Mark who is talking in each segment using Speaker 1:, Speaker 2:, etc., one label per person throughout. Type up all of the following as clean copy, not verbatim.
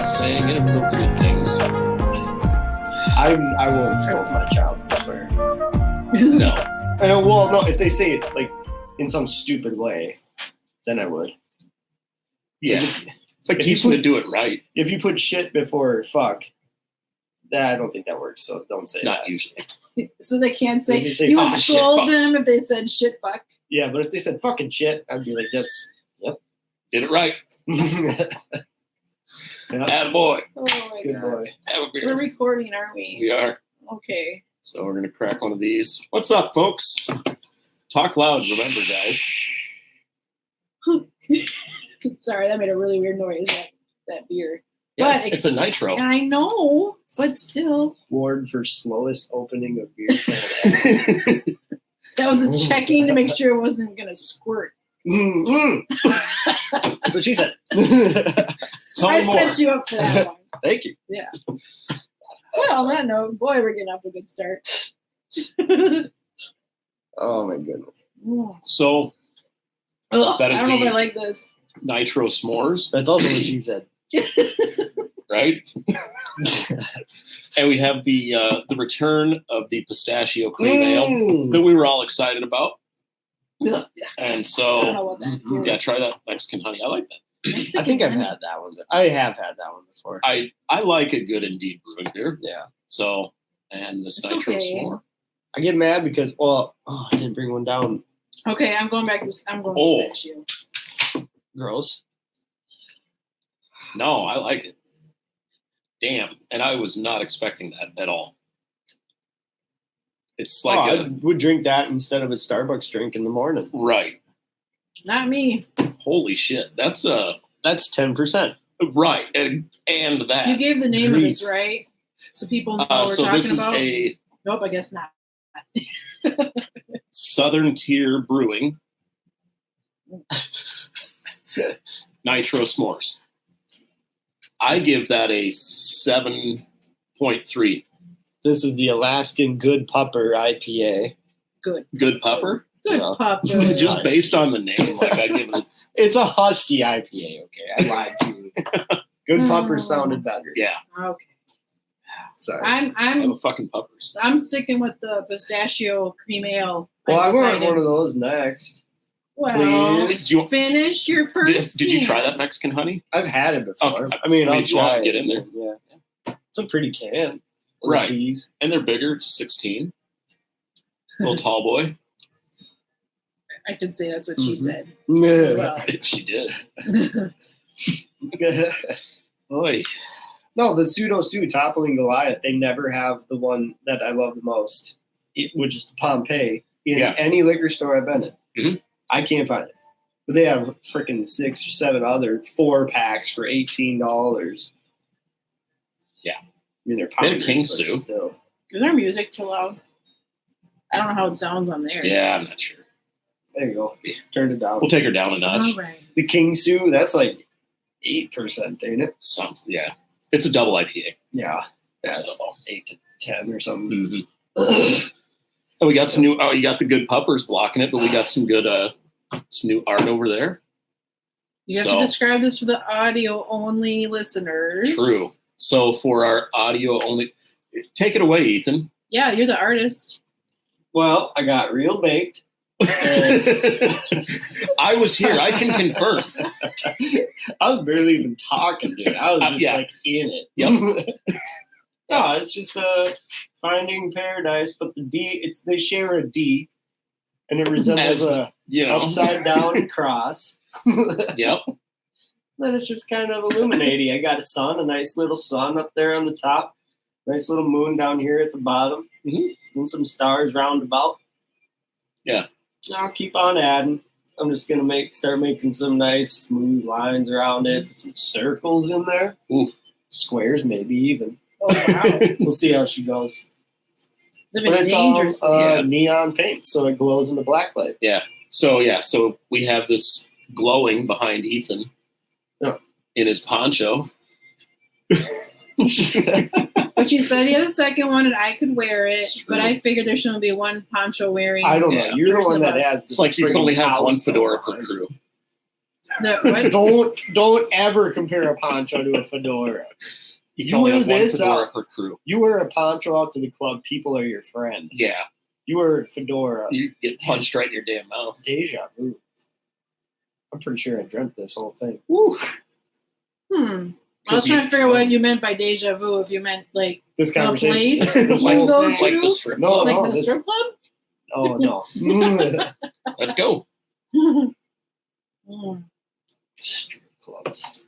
Speaker 1: saying inappropriate things.
Speaker 2: I won't scold my child, I swear.
Speaker 1: No.
Speaker 2: Well, no, if they say it like in some stupid way, then I would.
Speaker 1: Yeah. Like
Speaker 2: If you
Speaker 1: teach them to
Speaker 2: put-
Speaker 1: do it right.
Speaker 2: If you put shit before fuck, I don't think that works. So don't say
Speaker 1: Not
Speaker 2: that.
Speaker 1: usually.
Speaker 3: So they can't say,
Speaker 2: If you say,
Speaker 3: you would
Speaker 2: "Ah, shit,
Speaker 3: scold
Speaker 1: fuck."
Speaker 3: them if they said shit fuck.
Speaker 2: Yeah, but if they said fucking shit, I'd be like, that's
Speaker 1: Did it right.
Speaker 2: yeah,
Speaker 1: Attaboy.
Speaker 3: Oh my
Speaker 2: good
Speaker 3: god.
Speaker 2: boy.
Speaker 1: Have a
Speaker 3: We're
Speaker 1: beer.
Speaker 3: recording, aren't we?
Speaker 1: We are.
Speaker 3: Okay.
Speaker 1: So we're going to crack one of these. What's up, folks? Talk loud, remember, guys.
Speaker 3: Sorry, that made a really weird noise, that beer.
Speaker 1: Yeah,
Speaker 3: But
Speaker 1: it's a nitro.
Speaker 3: I know, but still.
Speaker 2: Award for slowest opening of beer can.
Speaker 3: That was a checking to make sure it wasn't going to squirt.
Speaker 2: That's what she said.
Speaker 1: Tell
Speaker 3: I
Speaker 1: me more.
Speaker 3: set you up for that one.
Speaker 2: Thank you.
Speaker 3: Yeah. Well, on that note, boy, we're getting off a good start.
Speaker 2: Oh my goodness.
Speaker 1: So,
Speaker 3: Ugh,
Speaker 1: That is
Speaker 3: I don't know
Speaker 1: the-
Speaker 3: if I like this.
Speaker 1: nitro s'mores,
Speaker 2: That's also what she said.
Speaker 1: right? And we have the return of the pistachio cream ale that we were all excited about.
Speaker 3: Ugh.
Speaker 1: And
Speaker 3: I don't know
Speaker 1: so,
Speaker 3: what that
Speaker 2: Mhm.
Speaker 1: yeah, try that Mexican honey. I like that.
Speaker 2: I think I've had that one. I have had that one before.
Speaker 1: I like a good Indeed brewing beer.
Speaker 2: Yeah.
Speaker 1: So, and this
Speaker 3: It's
Speaker 1: nitro
Speaker 3: okay.
Speaker 1: s'more.
Speaker 2: I get mad because, I didn't bring one down.
Speaker 3: Okay, I'm going back to
Speaker 1: Oh.
Speaker 3: pistachio.
Speaker 2: Gross.
Speaker 1: No, I like it. Damn. And I was not expecting that at all. It's like
Speaker 2: I would drink that instead of a Starbucks drink in the morning.
Speaker 1: right.
Speaker 3: Not me.
Speaker 1: Holy shit. That's
Speaker 2: That's 10%.
Speaker 1: right. And that.
Speaker 3: You gave the name of this,
Speaker 2: Grief.
Speaker 3: right? So people know what we're
Speaker 1: So
Speaker 3: talking
Speaker 1: this is
Speaker 3: about?
Speaker 1: a
Speaker 3: Nope, I guess not.
Speaker 1: Southern Tier Brewing Nitro S'mores. I give that a 7.3.
Speaker 2: This is the Alaskan Good Pupper IPA.
Speaker 3: Good.
Speaker 1: Good pupper.
Speaker 3: Good
Speaker 2: Yeah.
Speaker 3: pup.
Speaker 2: It's
Speaker 1: Just
Speaker 2: nice.
Speaker 1: based on the name, like I give it.
Speaker 2: It's a Husky IPA, okay? I lied to you. Good Pupper sounded better.
Speaker 1: Yeah,
Speaker 3: Okay.
Speaker 2: Sorry.
Speaker 3: I'm
Speaker 1: I have a fucking puppers.
Speaker 3: I'm sticking with the pistachio cream ale.
Speaker 2: Well, I want
Speaker 3: decided.
Speaker 2: one of those next.
Speaker 3: Well,
Speaker 2: Please.
Speaker 1: Do you,
Speaker 3: finish your first.
Speaker 1: did you
Speaker 3: can.
Speaker 1: try that Mexican honey?
Speaker 2: I've had it before.
Speaker 1: Okay.
Speaker 2: I mean,
Speaker 1: I mean,
Speaker 2: I'll
Speaker 1: if you want
Speaker 2: try
Speaker 1: to get
Speaker 2: it.
Speaker 1: in there.
Speaker 2: Yeah. It's a pretty can.
Speaker 1: Right.
Speaker 2: These.
Speaker 1: And they're bigger. It's a 16. Little tall boy.
Speaker 3: I could say that's what she
Speaker 2: Mhm.
Speaker 3: said as well.
Speaker 1: She did. Oy.
Speaker 2: No, the Pseudo Sue Toppling Goliath, they never have the one that I love the most, which is the Pompeii, in
Speaker 1: Yeah.
Speaker 2: any liquor store I've been in.
Speaker 1: Mhm.
Speaker 2: I can't find it. But they have freaking 6 or 7 other 4-packs for $18.
Speaker 1: Yeah.
Speaker 2: I mean, they're
Speaker 1: They had a
Speaker 2: pounders,
Speaker 1: King
Speaker 2: but
Speaker 1: Sue.
Speaker 2: still.
Speaker 3: Is our music too loud? I don't know how it sounds on there.
Speaker 1: Yeah, I'm not sure.
Speaker 2: There you go. Turned it down.
Speaker 1: We'll take her down a notch.
Speaker 3: All right.
Speaker 2: The King Sue, that's like 8%, ain't it?
Speaker 1: Yeah. It's a double IPA.
Speaker 2: Yeah. That's
Speaker 1: So.
Speaker 2: 8 to 10 or something.
Speaker 1: Mhm. Oh, we got some new. Oh, you got the good puppers blocking it, but we got some good, some new art over there.
Speaker 3: You have
Speaker 1: So-
Speaker 3: to describe this for the audio only listeners.
Speaker 1: True. So for our audio only, take it away, Ethan.
Speaker 3: Yeah, you're the artist.
Speaker 2: Well, I got real baked.
Speaker 1: I was here. I can confirm.
Speaker 2: I was barely even talking, dude. I was just
Speaker 1: Yeah.
Speaker 2: like in it.
Speaker 1: Yep.
Speaker 2: No, it's just Finding Paradise, but the D, they share a D, and it resembles
Speaker 1: As-
Speaker 2: a
Speaker 1: You know.
Speaker 2: upside down cross.
Speaker 1: Yep.
Speaker 2: Then it's just kind of illuminating. I got a nice little sun up there on the top, nice little moon down here at the bottom,
Speaker 1: Mhm.
Speaker 2: and some stars round about.
Speaker 1: Yeah.
Speaker 2: I'll keep on adding. I'm just gonna start making some nice smooth lines around it, put some circles in there.
Speaker 1: Ooh.
Speaker 2: Squares maybe even.
Speaker 3: Oh, wow.
Speaker 2: We'll see how she goes.
Speaker 3: Living
Speaker 2: But it's all
Speaker 3: dangerously.
Speaker 1: Yeah.
Speaker 2: neon paint, so it glows in the black light.
Speaker 1: So we have this glowing behind Ethan
Speaker 2: Yeah.
Speaker 1: in his poncho.
Speaker 3: But you said he had a second one and I could wear it,
Speaker 1: It's true.
Speaker 3: but I figured there shouldn't be one poncho wearing.
Speaker 2: I don't
Speaker 1: Yeah.
Speaker 2: know. You're the
Speaker 3: Person
Speaker 2: one that
Speaker 3: of us.
Speaker 2: has.
Speaker 1: It's like you can
Speaker 2: friggin'
Speaker 1: only have one
Speaker 2: house
Speaker 1: fedora
Speaker 2: though.
Speaker 1: per crew.
Speaker 3: What?
Speaker 2: Don't ever compare a poncho to a fedora.
Speaker 1: You
Speaker 2: You
Speaker 1: can only
Speaker 2: wear
Speaker 1: have one
Speaker 2: this
Speaker 1: fedora
Speaker 2: out.
Speaker 1: per crew.
Speaker 2: You wear a poncho out to the club, people are your friend.
Speaker 1: Yeah.
Speaker 2: You wear a fedora.
Speaker 1: You get punched right in your damn mouth.
Speaker 2: Deja vu. I'm pretty sure I dreamt this whole thing.
Speaker 1: Woo.
Speaker 3: I was trying to figure out what you meant by deja vu. If you meant like
Speaker 2: This
Speaker 3: a
Speaker 2: conversation.
Speaker 3: place
Speaker 2: This
Speaker 3: you
Speaker 2: whole
Speaker 3: go
Speaker 2: thing.
Speaker 3: to,
Speaker 1: Like the strip
Speaker 2: No,
Speaker 1: club.
Speaker 3: like
Speaker 2: no,
Speaker 3: the
Speaker 2: this-
Speaker 3: strip club.
Speaker 2: Oh no.
Speaker 1: Let's go.
Speaker 2: Strip clubs.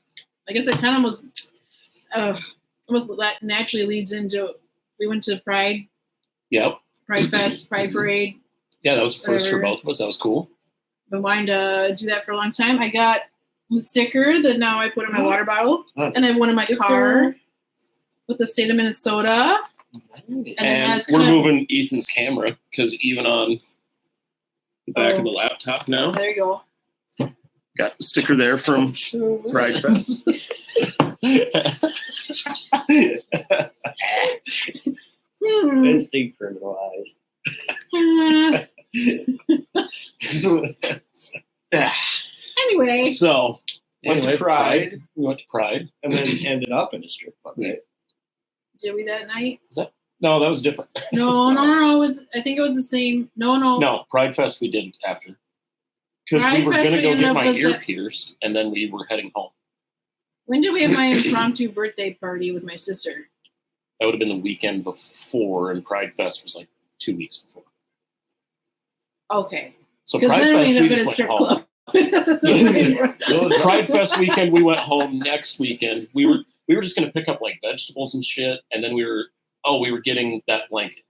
Speaker 3: I guess it kind of was. Almost that naturally leads into. We went to Pride
Speaker 1: Yep.
Speaker 3: Fest, Pride Parade.
Speaker 1: Yeah, that was the first for
Speaker 3: Whatever.
Speaker 1: both of us. That was cool.
Speaker 3: Been wanting to do that for a long time. I got a sticker that now I put in my water bottle, and I have one in my car with the state of Minnesota. And then
Speaker 1: And
Speaker 3: that's
Speaker 1: we're
Speaker 3: kind of
Speaker 1: moving Ethan's camera because even on the back of the laptop now,
Speaker 3: there you go.
Speaker 1: got the sticker there from Pride Fest.
Speaker 2: It's decriminalized.
Speaker 3: Anyway,
Speaker 1: So,
Speaker 2: Went to
Speaker 1: anyway,
Speaker 2: Pride.
Speaker 1: We went to Pride.
Speaker 2: And then ended up in a strip club, right?
Speaker 3: did we that night?
Speaker 1: No, that was different.
Speaker 3: No. It was. I think it was the same. No.
Speaker 1: No, Pride Fest we didn't after. Because we
Speaker 3: Pride
Speaker 1: were
Speaker 3: Fest
Speaker 1: going to
Speaker 3: we
Speaker 1: go
Speaker 3: ended
Speaker 1: get
Speaker 3: up
Speaker 1: my
Speaker 3: with
Speaker 1: ear
Speaker 3: the-
Speaker 1: pierced, and then we were heading home.
Speaker 3: When did we have my impromptu birthday party with my sister?
Speaker 1: That would have been the weekend before, and Pride Fest was like 2 weeks before.
Speaker 3: Okay.
Speaker 1: So
Speaker 3: Because
Speaker 1: Pride
Speaker 3: then we
Speaker 1: Fest,
Speaker 3: ended
Speaker 1: we
Speaker 3: up in a
Speaker 1: just
Speaker 3: strip
Speaker 1: went home.
Speaker 3: club.
Speaker 1: Pride Fest weekend, we went home. Next weekend, we were just going to pick up like vegetables and shit, and then we were getting that blanket,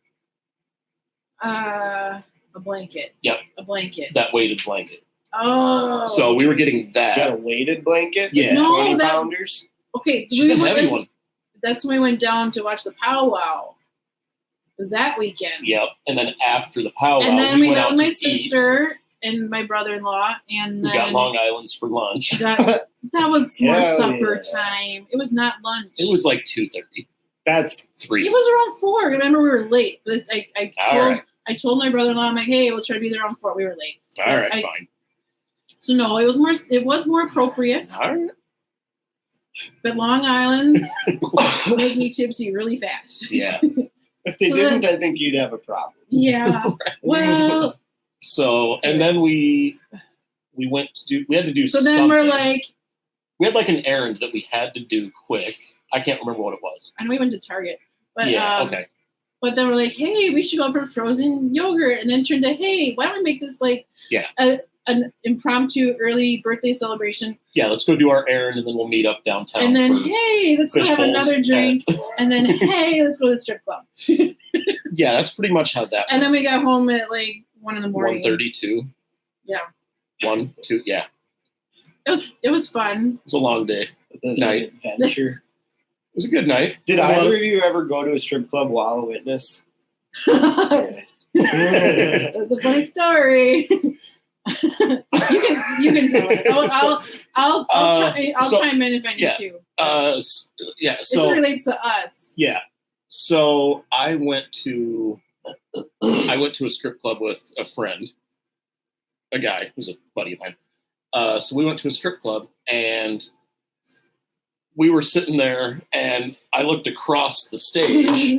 Speaker 3: A blanket.
Speaker 1: Yep.
Speaker 3: A blanket.
Speaker 1: that weighted blanket.
Speaker 3: Oh.
Speaker 1: So we were getting
Speaker 2: Got a
Speaker 1: that.
Speaker 2: weighted blanket?
Speaker 1: Yeah.
Speaker 3: No,
Speaker 2: 20
Speaker 3: that-
Speaker 2: pounders?
Speaker 3: Okay.
Speaker 1: She's a heavy one.
Speaker 3: That's when we went down to watch the powwow. It was that weekend.
Speaker 1: Yep. And then after the powwow,
Speaker 3: And then we
Speaker 1: went
Speaker 3: met
Speaker 1: out
Speaker 3: with my
Speaker 1: to
Speaker 3: sister and my brother-in-law, and
Speaker 1: eat.
Speaker 3: then
Speaker 1: We got Long Island's for lunch.
Speaker 3: that was more
Speaker 2: Hell
Speaker 3: supper
Speaker 2: yeah.
Speaker 3: time. It was not lunch.
Speaker 1: It was like 2:30,
Speaker 2: That's
Speaker 1: 3.
Speaker 3: It was around 4. Remember, we were late.
Speaker 1: All right.
Speaker 3: I told my brother-in-law, I'm like, hey, we'll try to be there around 4. We were late.
Speaker 1: All right,
Speaker 3: I-
Speaker 1: fine.
Speaker 3: So no, it was more appropriate.
Speaker 1: All right.
Speaker 3: But Long Island's make me tipsy really fast.
Speaker 1: Yeah.
Speaker 2: if they
Speaker 3: So
Speaker 2: didn't, I think you'd have a problem.
Speaker 3: Yeah. Well,
Speaker 1: So, and then we went to we had to do
Speaker 3: so
Speaker 1: something.
Speaker 3: then we're like,
Speaker 1: We had like an errand that we had to do quick. I can't remember what it was.
Speaker 3: I know we went to Target, but
Speaker 1: Yeah, okay.
Speaker 3: But then we're like, hey, we should go for frozen yogurt, and then turned to, hey, why don't we make this like
Speaker 1: Yeah.
Speaker 3: an impromptu early birthday celebration,
Speaker 1: Yeah, let's go do our errand and then we'll meet up downtown.
Speaker 3: and then
Speaker 1: for-
Speaker 3: hey, let's go
Speaker 1: fish
Speaker 3: have
Speaker 1: bowls
Speaker 3: another drink, and then hey, let's go to the strip club,
Speaker 1: yeah, that's pretty much how that
Speaker 3: and then we got home at like 1 in the morning.
Speaker 1: 1:32.
Speaker 3: Yeah.
Speaker 1: 1, 2, yeah.
Speaker 3: It was fun.
Speaker 1: It was a long day. It
Speaker 2: The adventure.
Speaker 1: was a good night.
Speaker 2: Did
Speaker 1: Well,
Speaker 2: either of you ever go to a strip club while a witness?
Speaker 3: That's
Speaker 2: Yeah.
Speaker 3: a funny story. you can tell it. I'll
Speaker 1: so-
Speaker 3: chime in if I need
Speaker 1: yeah.
Speaker 3: to.
Speaker 1: Yeah,
Speaker 3: It
Speaker 1: so
Speaker 3: relates to us.
Speaker 1: yeah. So I went to a strip club with a friend, a guy who's a buddy of mine. So we went to a strip club and we were sitting there and I looked across the stage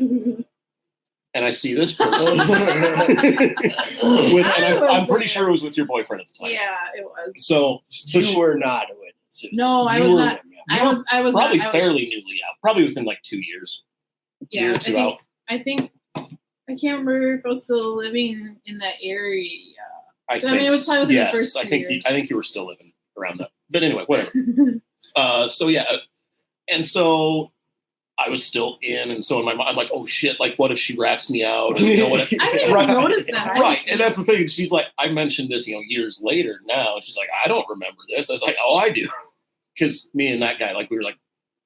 Speaker 1: and I see this person. I'm pretty sure it was with your boyfriend at the time.
Speaker 3: Yeah, it was.
Speaker 1: So
Speaker 2: You were not a witness.
Speaker 3: No, I
Speaker 1: You
Speaker 3: was
Speaker 1: were-
Speaker 3: not. I was
Speaker 1: probably
Speaker 3: not,
Speaker 1: fairly newly out, probably within like 2 years, year
Speaker 3: Yeah,
Speaker 1: or two out.
Speaker 3: I think I can't remember if I was still living in that area. So, I mean, it was probably within the
Speaker 1: yes,
Speaker 3: first 2
Speaker 1: I think
Speaker 3: years.
Speaker 1: I think you were still living around that. But anyway, whatever. So yeah, and so I was still in, and so in my mind, I'm like, oh shit, like what if she rats me out? Or, you know what?
Speaker 3: I didn't even
Speaker 1: Right.
Speaker 3: notice that. I
Speaker 1: Right,
Speaker 3: was-
Speaker 1: and that's the thing. She's like, I mentioned this, years later now. And she's like, I don't remember this. I was like, oh, I do, because me and that guy, like, we were like,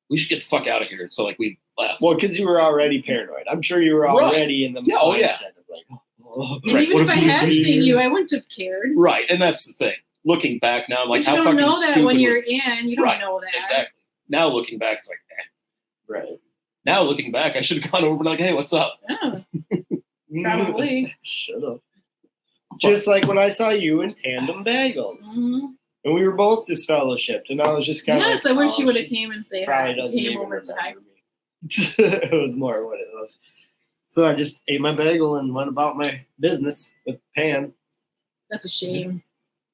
Speaker 1: we should get the fuck out of here. And so like we left.
Speaker 2: Well, because you were already paranoid. I'm sure you were
Speaker 1: Right.
Speaker 2: already in the
Speaker 1: Yeah, oh, yeah.
Speaker 2: mindset of like, oh.
Speaker 3: And
Speaker 1: Right,
Speaker 3: even
Speaker 1: what
Speaker 3: if I
Speaker 1: if she
Speaker 3: had
Speaker 1: sees
Speaker 3: seen
Speaker 1: you?
Speaker 3: you, I wouldn't have cared.
Speaker 1: Right, and that's the thing. Looking back now, I'm like,
Speaker 3: But
Speaker 1: how
Speaker 3: you
Speaker 1: fucking
Speaker 3: don't know that
Speaker 1: stupid
Speaker 3: when you're
Speaker 1: was
Speaker 3: in. You don't
Speaker 1: Right,
Speaker 3: know that.
Speaker 1: exactly. Now looking back, it's like,
Speaker 2: Right.
Speaker 1: now looking back, I should have gone over and been like, hey, what's up?
Speaker 3: Yeah, probably.
Speaker 2: Shut up. Just like when I saw you in Tandem Bagels.
Speaker 3: Mhm.
Speaker 2: And we were both disfellowshipped, and I was just kind of
Speaker 3: Yes, I wish you would have came and say hi.
Speaker 2: probably doesn't
Speaker 3: Came
Speaker 2: even
Speaker 3: over to hi.
Speaker 2: remember me. It was more what it was. So I just ate my bagel and went about my business with Pan.
Speaker 3: That's a shame.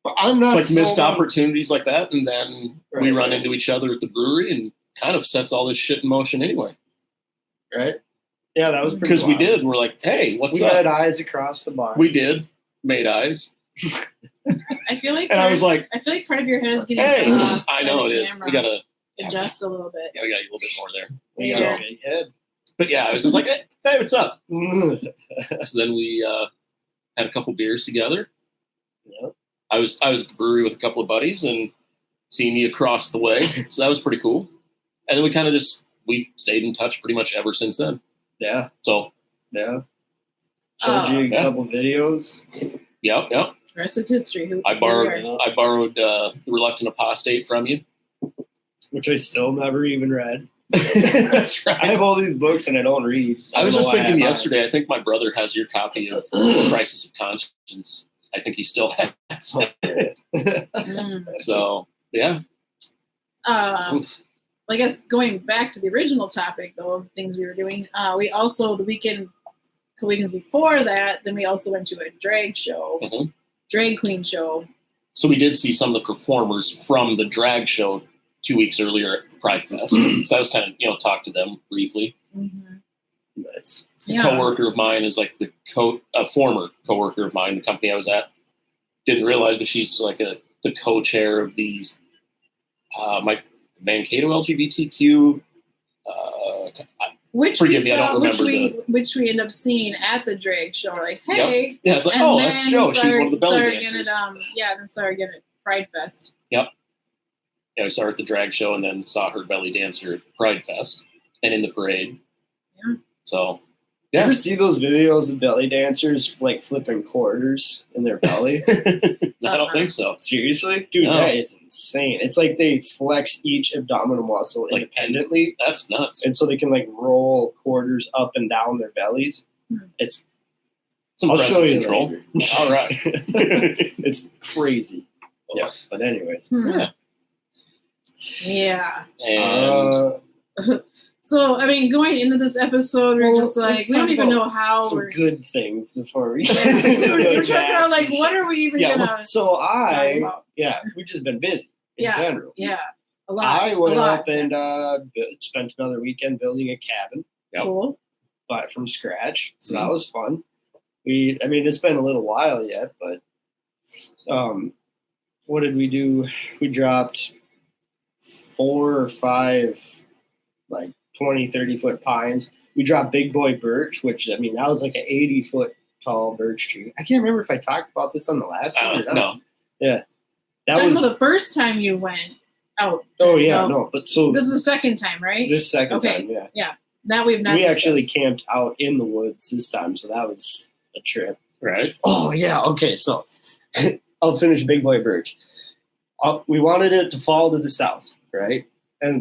Speaker 2: But I'm not
Speaker 1: It's like missed
Speaker 2: sold on-
Speaker 1: opportunities like that, and then we
Speaker 2: Right.
Speaker 1: run into each other at the brewery and kind of sets all this shit in motion anyway.
Speaker 2: Right? Yeah, that was pretty
Speaker 1: Because we
Speaker 2: wild.
Speaker 1: did. We're like, hey, what's
Speaker 2: We
Speaker 1: up?
Speaker 2: had eyes across the bar.
Speaker 1: We did. Made eyes.
Speaker 3: I feel like
Speaker 1: And I was like,
Speaker 3: I feel like part of your head is getting
Speaker 1: hey,
Speaker 3: cut off
Speaker 1: I
Speaker 3: by
Speaker 1: know
Speaker 3: the
Speaker 1: it is.
Speaker 3: camera.
Speaker 1: We got to
Speaker 3: adjust a little bit.
Speaker 1: Yeah, we got a little bit more there.
Speaker 2: We
Speaker 1: So-
Speaker 2: got a big head.
Speaker 1: But yeah, I was just like, hey, what's up?
Speaker 2: Yep.
Speaker 1: So then we had a couple beers together. I was at the brewery with a couple of buddies and seeing you across the way. So that was pretty cool. And then we kind of we stayed in touch pretty much ever since then.
Speaker 2: Yeah.
Speaker 1: So,
Speaker 2: Yeah. Showed you a
Speaker 1: Yeah.
Speaker 2: couple videos.
Speaker 1: yep.
Speaker 3: The rest is history.
Speaker 1: I borrowed
Speaker 3: Here we are.
Speaker 1: I borrowed The Reluctant Apostate from you.
Speaker 2: Which I still never even read.
Speaker 1: That's right.
Speaker 2: I have all these books and I don't read.
Speaker 1: I was
Speaker 2: don't
Speaker 1: just
Speaker 2: know why I
Speaker 1: thinking
Speaker 2: have
Speaker 1: yesterday, I think my brother has your copy of Crisis of Conscience. I think he still has it.
Speaker 3: Mm.
Speaker 1: So, yeah. Oof.
Speaker 3: I guess going back to the original topic though of things we were doing, we also couple weekends before that, then we also went to a drag show,
Speaker 1: Mhm.
Speaker 3: drag queen show.
Speaker 1: So we did see some of the performers from the drag show 2 weeks earlier at Pride Fest. So I was kind of, talk to them briefly.
Speaker 3: Mm-hmm.
Speaker 2: Nice.
Speaker 1: A
Speaker 3: Yeah.
Speaker 1: coworker of mine is like a former coworker of mine, the company I was at. Didn't realize, but she's like the co-chair of these my Mankato LGBTQ.
Speaker 3: Which
Speaker 1: Forgive
Speaker 3: we
Speaker 1: me, I
Speaker 3: saw,
Speaker 1: don't remember
Speaker 3: which we end up seeing at the drag show. Like, hey,
Speaker 1: Yeah, it's like,
Speaker 3: and
Speaker 1: oh,
Speaker 3: then
Speaker 1: that's Joe. She's one of the belly
Speaker 3: saw her
Speaker 1: dancers.
Speaker 3: again at, then saw her again at Pride Fest.
Speaker 1: Yeah, we saw her at the drag show and then saw her belly dancer at Pride Fest and in the parade.
Speaker 3: Yeah.
Speaker 1: So,
Speaker 2: You
Speaker 1: yeah.
Speaker 2: ever see those videos of belly dancers like flipping quarters in their belly?
Speaker 1: I don't think so.
Speaker 2: Seriously? Dude,
Speaker 1: No.
Speaker 2: that is insane. It's like they flex each abdominal muscle
Speaker 1: Like,
Speaker 2: independently.
Speaker 1: That's nuts.
Speaker 2: And so they can like roll quarters up and down their bellies.
Speaker 1: It's
Speaker 2: I'll
Speaker 1: impressive
Speaker 2: show you
Speaker 1: control.
Speaker 2: later.
Speaker 1: All right.
Speaker 2: It's crazy. Yeah. But anyways.
Speaker 3: Hmm.
Speaker 1: Yeah.
Speaker 3: Yeah.
Speaker 1: And
Speaker 3: So, I mean, going into this episode, we're
Speaker 2: Well,
Speaker 3: just like,
Speaker 2: let's
Speaker 3: we don't
Speaker 2: talk
Speaker 3: even
Speaker 2: about
Speaker 3: know how
Speaker 2: Some
Speaker 3: we're.
Speaker 2: good things before we
Speaker 3: Yeah, we're trying to figure out, like, what are we even
Speaker 1: Yeah,
Speaker 3: gonna
Speaker 2: So
Speaker 3: talk about?
Speaker 2: we've just been busy in
Speaker 3: Yeah.
Speaker 2: general.
Speaker 3: Yeah, a lot.
Speaker 2: I
Speaker 3: a
Speaker 2: went
Speaker 3: lot.
Speaker 2: up and spent another weekend building a cabin,
Speaker 1: Yep.
Speaker 3: Cool.
Speaker 2: but from scratch. So
Speaker 1: Mhm.
Speaker 2: that was fun. It's been a little while yet, but what did we do? We dropped 4 or 5 like 20, 30-foot pines. We dropped big boy birch, which that was like an 80-foot tall birch tree. I can't remember if I talked about this on the last one or not.
Speaker 1: no.
Speaker 2: Yeah. That
Speaker 3: Talking
Speaker 2: was
Speaker 3: about the first time you went out.
Speaker 2: but so
Speaker 3: This is the second time, right?
Speaker 2: this second
Speaker 3: Okay.
Speaker 2: time, yeah.
Speaker 3: That we've not.
Speaker 2: We actually
Speaker 3: discussed.
Speaker 2: camped out in the woods this time, so that was a trip.
Speaker 1: Right.
Speaker 2: Oh yeah, okay. So I'll finish Big Boy Birch. We wanted it to fall to the south, right?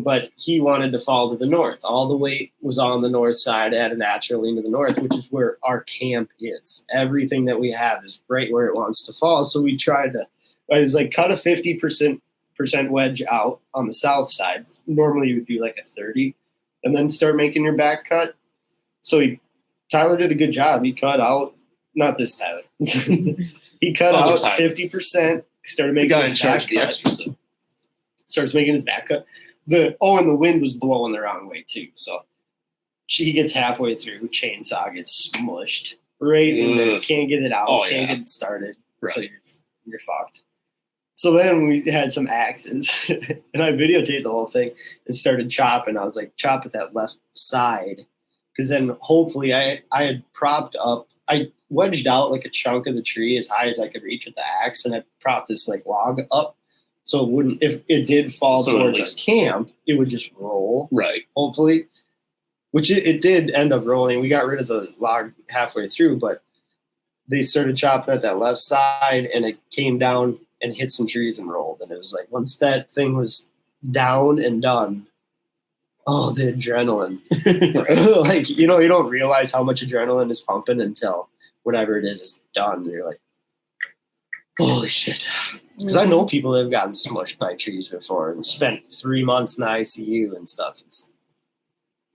Speaker 2: But he wanted to fall to the north. All the weight was on the north side at a natural lean to the north, which is where our camp is. Everything that we have is right where it wants to fall. So we tried to. I was like, cut a 50% wedge out on the south side. Normally you would do like a 30, and then start making your back cut. So Tyler did a good job. He cut out, not this Tyler. He cut
Speaker 1: Other
Speaker 2: out
Speaker 1: Tyler.
Speaker 2: 50%. Started
Speaker 1: The
Speaker 2: making
Speaker 1: guy
Speaker 2: his
Speaker 1: in charge
Speaker 2: back
Speaker 1: of the
Speaker 2: cut.
Speaker 1: extra stuff.
Speaker 2: Starts making his back cut. And the wind was blowing the wrong way too. So he gets halfway through, chainsaw gets smushed right in there.
Speaker 1: Ugh.
Speaker 2: Can't get it out.
Speaker 1: Oh,
Speaker 2: can't
Speaker 1: yeah.
Speaker 2: get it started. So
Speaker 1: Right.
Speaker 2: you're fucked. So then we had some axes, and I videotaped the whole thing and started chopping. I was like, chop at that left side, because then hopefully I had propped up. I wedged out like a chunk of the tree as high as I could reach with the axe, and I propped this like log up so it wouldn't. If it did fall
Speaker 1: So it
Speaker 2: towards
Speaker 1: would
Speaker 2: his camp, it would just roll.
Speaker 1: Right.
Speaker 2: Hopefully, which it did end up rolling. We got rid of the log halfway through, but they started chopping at that left side, and it came down and hit some trees and rolled. And it was like, once that thing was down and done, oh, the adrenaline. Like, you don't realize how much adrenaline is pumping until whatever it is done. And you're like, Holy shit. Because I know people that have gotten smushed by trees before and spent 3 months in the ICU and stuff. It's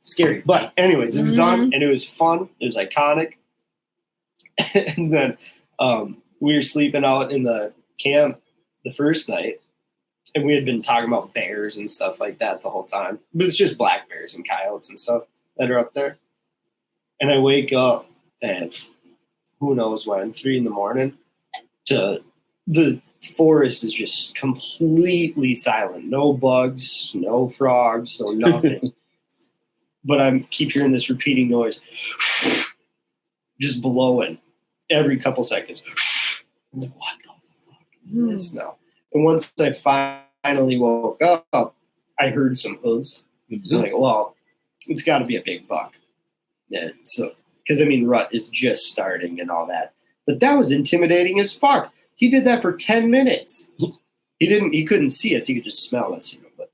Speaker 2: scary. But anyways, it was done and it was fun. It was iconic. And then we were sleeping out in the camp the first night. And we had been talking about bears and stuff like that the whole time. But it's just black bears and coyotes and stuff that are up there. And I wake up at who knows when, 3 a.m. to the forest is just completely silent. No bugs, no frogs, no nothing. But I keep hearing this repeating noise. Just blowing every couple seconds. I'm like, what the fuck is this now? And once I finally woke up, I heard some hooves. I'm like, well, it's got to be a big buck. Yeah, so, because I mean, rut is just starting and all that. But that was intimidating as fuck. He did that for 10 minutes. He couldn't see us. He could just smell us, but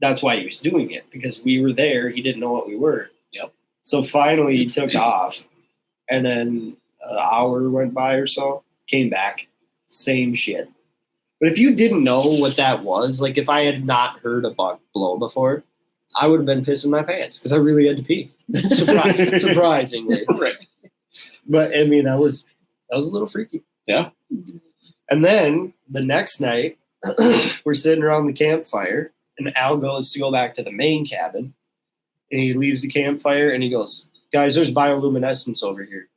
Speaker 2: that's why he was doing it, because we were there. He didn't know what we were.
Speaker 1: Yep.
Speaker 2: So finally he took off, and then an hour went by or so, came back, same shit. But if you didn't know what that was, like if I had not heard a buck blow before, I would have been pissing my pants because I really had to pee. Surprisingly.
Speaker 1: Right.
Speaker 2: But I mean, that was a little freaky.
Speaker 1: Yeah.
Speaker 2: And then the next night, we're sitting around the campfire, and Al goes to go back to the main cabin, and he leaves the campfire, and he goes, guys, there's bioluminescence over here.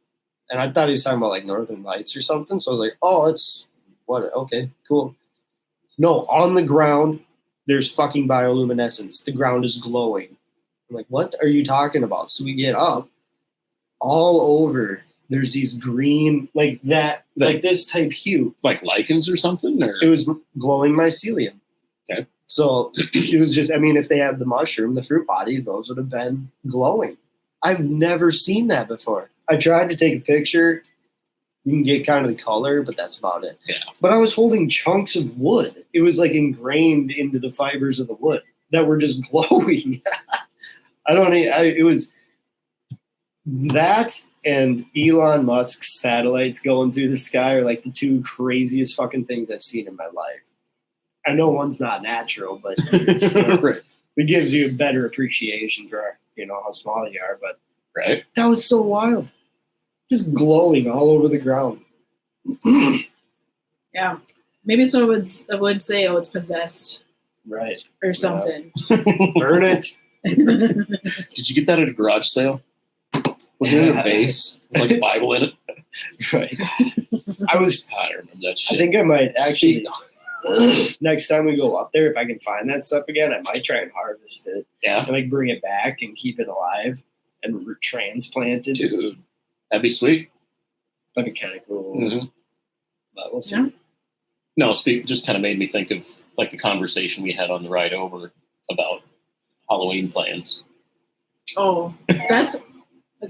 Speaker 2: And I thought he was talking about like Northern Lights or something. So I was like, oh, it's what? Okay, cool. No, on the ground, there's fucking bioluminescence. The ground is glowing. I'm like, what are you talking about? So we get up, all over. There's these green, like this type hue.
Speaker 1: Like lichens or something? Or?
Speaker 2: It was glowing mycelium.
Speaker 1: Okay.
Speaker 2: So it was just, I mean, if they had the mushroom, the fruit body, those would have been glowing. I've never seen that before. I tried to take a picture. You can get kind of the color, but that's about it.
Speaker 1: Yeah.
Speaker 2: But I was holding chunks of wood. It was like ingrained into the fibers of the wood that were just glowing. It was that and Elon Musk's satellites going through the sky are like the two craziest fucking things I've seen in my life. I know one's not natural, but
Speaker 1: Right.
Speaker 2: It gives you a better appreciation for, how small you are. But
Speaker 1: right.
Speaker 2: That was so wild. Just glowing all over the ground.
Speaker 3: Yeah. Maybe someone would say, oh, it's possessed.
Speaker 2: Right.
Speaker 3: Or something.
Speaker 2: Yeah. Burn it.
Speaker 1: Did you get that at a garage sale? Was it in a vase? Like a Bible in it?
Speaker 2: Right. I don't
Speaker 1: remember that shit.
Speaker 2: I think I might actually, next time we go up there, if I can find that stuff again, I might try and harvest it.
Speaker 1: Yeah.
Speaker 2: And like bring it back and keep it alive and transplant it.
Speaker 1: Dude, that'd be sweet.
Speaker 2: That'd be kind of cool.
Speaker 1: Mm-hmm.
Speaker 2: But we'll see.
Speaker 3: Yeah.
Speaker 1: No, just kind of made me think of like the conversation we had on the ride over about Halloween plans.
Speaker 3: Oh, that's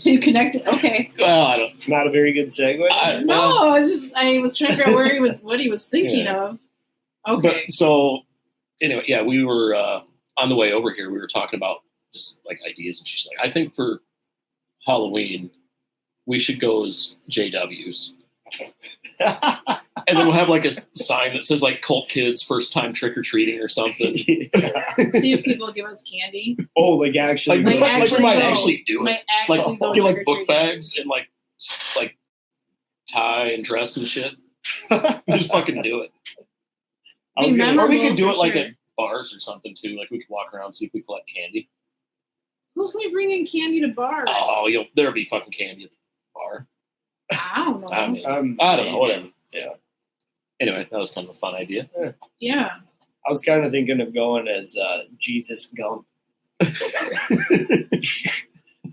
Speaker 3: how you connect it. Okay.
Speaker 1: Well, I don't.
Speaker 2: Not a very good segue.
Speaker 3: I was trying to figure out what he was thinking of. Okay.
Speaker 1: But, so anyway, yeah, we were on the way over here. We were talking about just like ideas, and she's like, "I think for Halloween we should go as JWs." And then we'll have like a sign that says like cult kids first time trick or treating or something.
Speaker 2: Yeah.
Speaker 3: See if people give us candy.
Speaker 2: Oh, like actually,
Speaker 1: like we might
Speaker 3: go.
Speaker 1: actually do it. Like
Speaker 3: go
Speaker 1: get like
Speaker 3: trick-or-treating.
Speaker 1: book bags and like tie and dress and shit. Just fucking do it. Or we could do it like at bars or something too. Like we could walk around and see if we collect candy.
Speaker 3: Who's going to bring in candy to bars?
Speaker 1: Oh, there'll be fucking candy at the bar.
Speaker 3: I don't know.
Speaker 1: I mean, I don't know. Whatever. Yeah. Anyway, that was kind of a fun idea.
Speaker 3: Yeah.
Speaker 2: I was kind of thinking of going as Jesus Gump.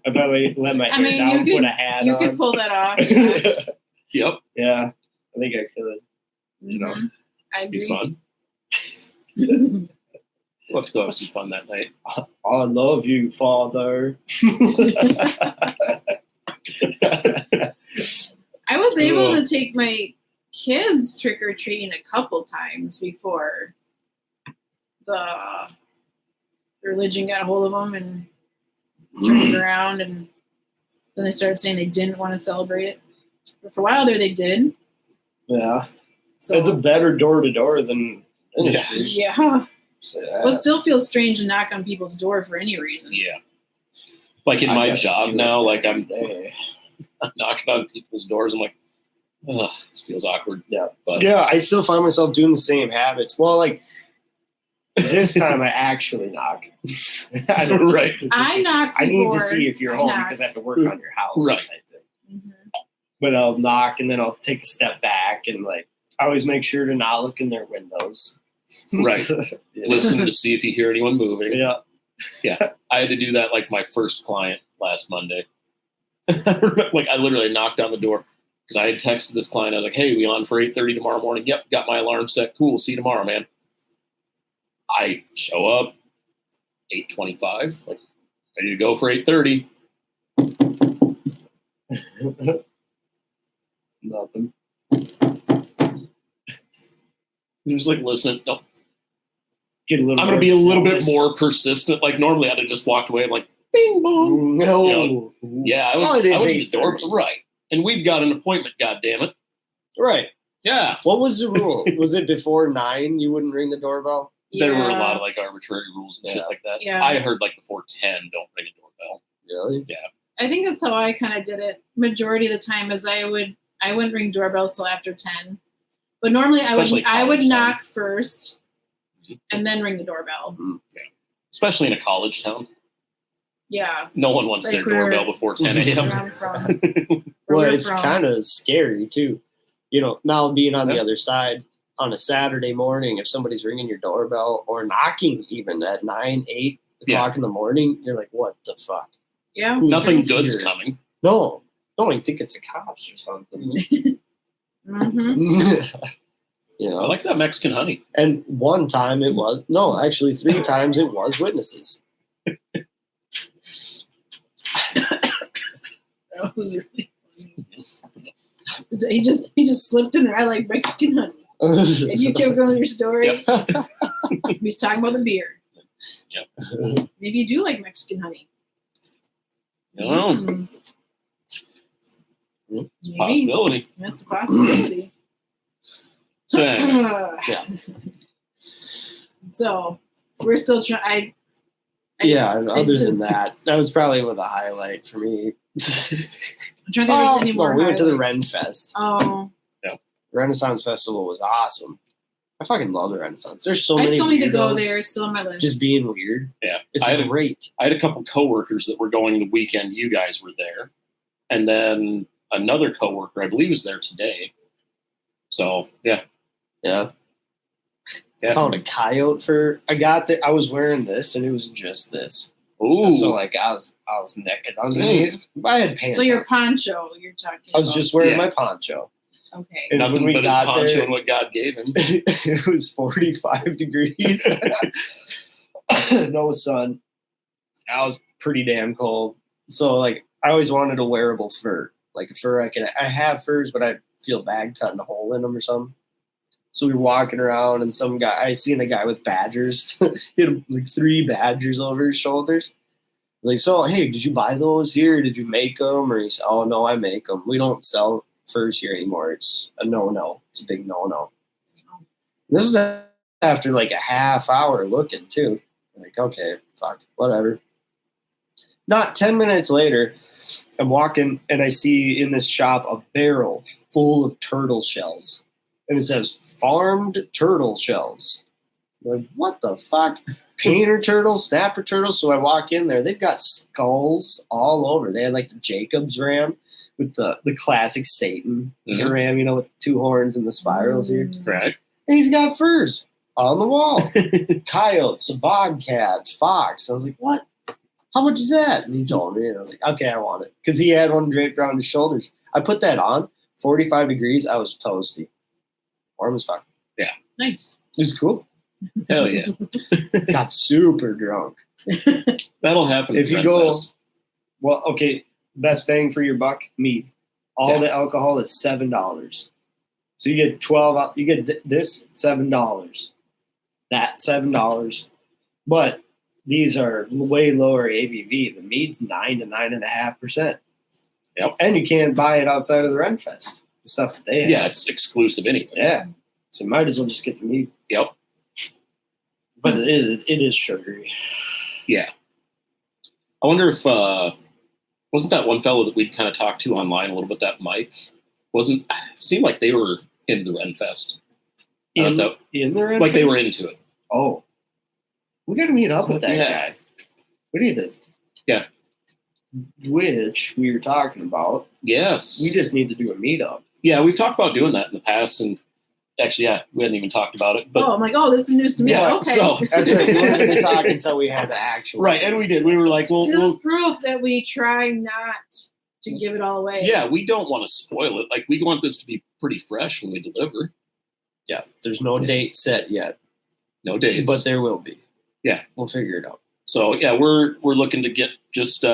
Speaker 2: If I let my hair down, put a hat on.
Speaker 3: You could pull that off.
Speaker 1: Yep.
Speaker 2: Yeah, I think I could.
Speaker 3: Mm-hmm. I agree.
Speaker 1: Be fun. We'll have to go have some fun that night.
Speaker 2: I love you, Father.
Speaker 3: I was able to take my kids trick-or-treating a couple times before the religion got a hold of them and turned around, and then they started saying they didn't want to celebrate it. But for a while there, they did.
Speaker 2: Yeah.
Speaker 3: So
Speaker 2: It's a better door to door than industry.
Speaker 3: yeah.
Speaker 2: So,
Speaker 3: Well, it still feels strange to knock on people's door for any reason.
Speaker 1: Yeah. Like in my job now, like I'm knocking on people's doors. I'm like, ugh, this feels awkward.
Speaker 2: Yeah.
Speaker 1: But
Speaker 2: Yeah, I still find myself doing the same habits. Well, like this time I actually knock. I don't
Speaker 1: Right.
Speaker 3: I knock.
Speaker 2: I need to
Speaker 3: before
Speaker 2: see if you're
Speaker 3: I
Speaker 2: home
Speaker 3: knock.
Speaker 2: because I have to work on your house.
Speaker 1: Right.
Speaker 2: Type thing.
Speaker 3: Mhm.
Speaker 2: But I'll knock and then I'll take a step back and like I always make sure to not look in their windows.
Speaker 1: Right.
Speaker 2: Yeah.
Speaker 1: Listen to see if you hear anyone moving.
Speaker 2: Yeah.
Speaker 1: Yeah. I had to do that like my first client last Monday. Like I literally knocked on the door because I had texted this client. I was like, hey, we on for 8:30 tomorrow morning? Yep, got my alarm set. Cool, see you tomorrow, man. I show up 8:25, like ready to go for 8:30.
Speaker 2: Nothing.
Speaker 1: You're just like listening. No,
Speaker 2: Get a little.
Speaker 1: I'm gonna
Speaker 2: more
Speaker 1: be a little bit
Speaker 2: zealous.
Speaker 1: more persistent. Like normally I'd have just walked away. I'm like, bing bong.
Speaker 2: No.
Speaker 1: You Yeah, I
Speaker 2: Oh,
Speaker 1: was
Speaker 2: it is
Speaker 1: at the door.
Speaker 2: 8:30.
Speaker 1: Right. And we've got an appointment, goddammit.
Speaker 2: Right.
Speaker 1: Yeah.
Speaker 2: What was the rule? Was it before 9 you wouldn't ring the doorbell?
Speaker 1: There were a
Speaker 3: Yeah.
Speaker 1: lot of like arbitrary rules and shit
Speaker 2: Yeah.
Speaker 1: like that.
Speaker 3: Yeah.
Speaker 1: I heard like before 10, don't ring a doorbell.
Speaker 2: Really?
Speaker 3: I think that's how I kind of did it. Majority of the time, is I wouldn't ring doorbells till after 10, but normally
Speaker 1: Especially
Speaker 3: I would
Speaker 1: college
Speaker 3: knock first and then ring the doorbell.
Speaker 1: Especially in a college town.
Speaker 3: Yeah.
Speaker 1: No one wants
Speaker 3: Like
Speaker 1: their
Speaker 3: where-
Speaker 1: doorbell before 10
Speaker 3: Where
Speaker 1: a.m.
Speaker 3: I'm from.
Speaker 2: Well,
Speaker 3: Where we're
Speaker 2: it's
Speaker 3: from.
Speaker 2: kind of scary too. You know, now being on the
Speaker 1: Yeah.
Speaker 2: other side on a Saturday morning, if somebody's ringing your doorbell or knocking even at 9, 8 o'clock in the morning, you're like, what the fuck?
Speaker 3: Yeah.
Speaker 2: Who's
Speaker 1: Nothing
Speaker 2: here?
Speaker 1: good's coming.
Speaker 2: No, don't even think it's the cops or something.
Speaker 3: Mm-hmm.
Speaker 2: You
Speaker 1: I
Speaker 2: know,
Speaker 1: like that Mexican honey.
Speaker 2: and one time it was no, actually 3 times it was witnesses.
Speaker 3: That was really funny. He just slipped in there. I like Mexican honey. And you kept going your story. He was talking about the beer.
Speaker 1: Yep.
Speaker 3: Maybe you do like Mexican honey.
Speaker 1: I don't know.
Speaker 3: Mm. Maybe.
Speaker 1: Possibility.
Speaker 3: That's a possibility.
Speaker 1: So anyway,
Speaker 2: Yeah.
Speaker 3: So we're still trying.
Speaker 2: Yeah, and other than
Speaker 3: just-
Speaker 2: that was probably with a highlight for me.
Speaker 3: I'm trying to think if there's any more.
Speaker 2: we went to the
Speaker 3: highlights.
Speaker 2: Ren Fest.
Speaker 3: Oh,
Speaker 2: Renaissance Festival was awesome. I fucking love the Renaissance. There's so
Speaker 3: I
Speaker 2: many.
Speaker 3: still need to go
Speaker 2: weirdos
Speaker 3: there. It's still on my list.
Speaker 2: Just being weird.
Speaker 1: yeah.
Speaker 2: It's
Speaker 1: I had,
Speaker 2: great.
Speaker 1: I had a couple coworkers that were going the weekend you guys were there. And then another coworker, I believe, is there today. So, yeah.
Speaker 2: Yeah.
Speaker 1: Yeah.
Speaker 2: I found a coyote I got there. I was wearing this and it was just this.
Speaker 1: Ooh.
Speaker 2: So like I was naked underneath. I had pants.
Speaker 3: so your
Speaker 2: on.
Speaker 3: poncho you're talking.
Speaker 2: I was
Speaker 3: about.
Speaker 2: just wearing
Speaker 1: Yeah.
Speaker 2: my poncho.
Speaker 3: Okay.
Speaker 2: And
Speaker 1: Nothing
Speaker 2: when we
Speaker 1: but his
Speaker 2: got
Speaker 1: poncho
Speaker 2: there-
Speaker 1: and what God gave him.
Speaker 2: It was 45 degrees. No sun. I was pretty damn cold. So like I always wanted a wearable fur. Like a fur I have furs, but I feel bad cutting a hole in them or something. So we were walking around and I seen a guy with badgers. He had like 3 badgers over his shoulders. Like, so, hey, did you buy those here? Did you make them? Or he said, oh, no, I make them. We don't sell furs here anymore. It's a no-no. It's a big no-no. This is after like a half hour looking, too. Like, okay, fuck, whatever. Not 10 minutes later, I'm walking and I see in this shop a barrel full of turtle shells. And it says farmed turtle shells. I'm like, what the fuck? Painter turtles, snapper turtles. So I walk in there. They've got skulls all over. They had like the Jacob's ram with the classic Satan ram, you know, with 2 horns and the spirals here.
Speaker 1: Right.
Speaker 2: And he's got furs on the wall. Coyotes, a bobcat, fox. I was like, what? How much is that? And he told me. And I was like, okay, I want it. Because he had one draped around his shoulders. I put that on. 45 degrees. I was toasty. Warm as fuck.
Speaker 3: Nice.
Speaker 2: It was cool.
Speaker 1: Hell yeah.
Speaker 2: Got super drunk.
Speaker 1: That'll happen.
Speaker 2: If
Speaker 1: at
Speaker 2: you go,
Speaker 1: Renfest.
Speaker 2: well, okay, best bang for your buck, mead. All
Speaker 1: Yeah.
Speaker 2: the alcohol is $7. So you get 12. You get this $7. That $7. But these are way lower ABV. The mead's 9 to 9.5%.
Speaker 1: Yep.
Speaker 2: And you can't buy it outside of the Renfest. The stuff that they have.
Speaker 1: Yeah, it's exclusive anyway.
Speaker 2: Yeah. So might as well just get the meat.
Speaker 1: Yep.
Speaker 2: But it is sugary.
Speaker 1: Yeah. I wonder if wasn't that one fellow that we'd kind of talked to online a little bit, that Mike? Seemed like they were in the Renfest.
Speaker 2: In the Renfest?
Speaker 1: Like they were into it.
Speaker 2: Oh. We got to meet up with that guy. We need to.
Speaker 1: Yeah.
Speaker 2: Which we were talking about.
Speaker 1: Yes.
Speaker 2: We just need to do a meetup.
Speaker 1: Yeah, we've talked about doing that in the past, and actually, we hadn't even talked about it. But
Speaker 3: I'm like, this is news to me.
Speaker 1: Yeah,
Speaker 3: Okay.
Speaker 1: so
Speaker 2: that's right. We weren't going to talk until we had the actual.
Speaker 1: Right, and we did. We were like,
Speaker 3: this is proof that we try not to give it all away.
Speaker 1: Yeah, we don't want to spoil it. Like, we want this to be pretty fresh when we deliver.
Speaker 2: Yeah, there's no date set yet.
Speaker 1: No dates.
Speaker 2: But there will be.
Speaker 1: Yeah.
Speaker 2: We'll figure it out.
Speaker 1: So, yeah, we're looking to get just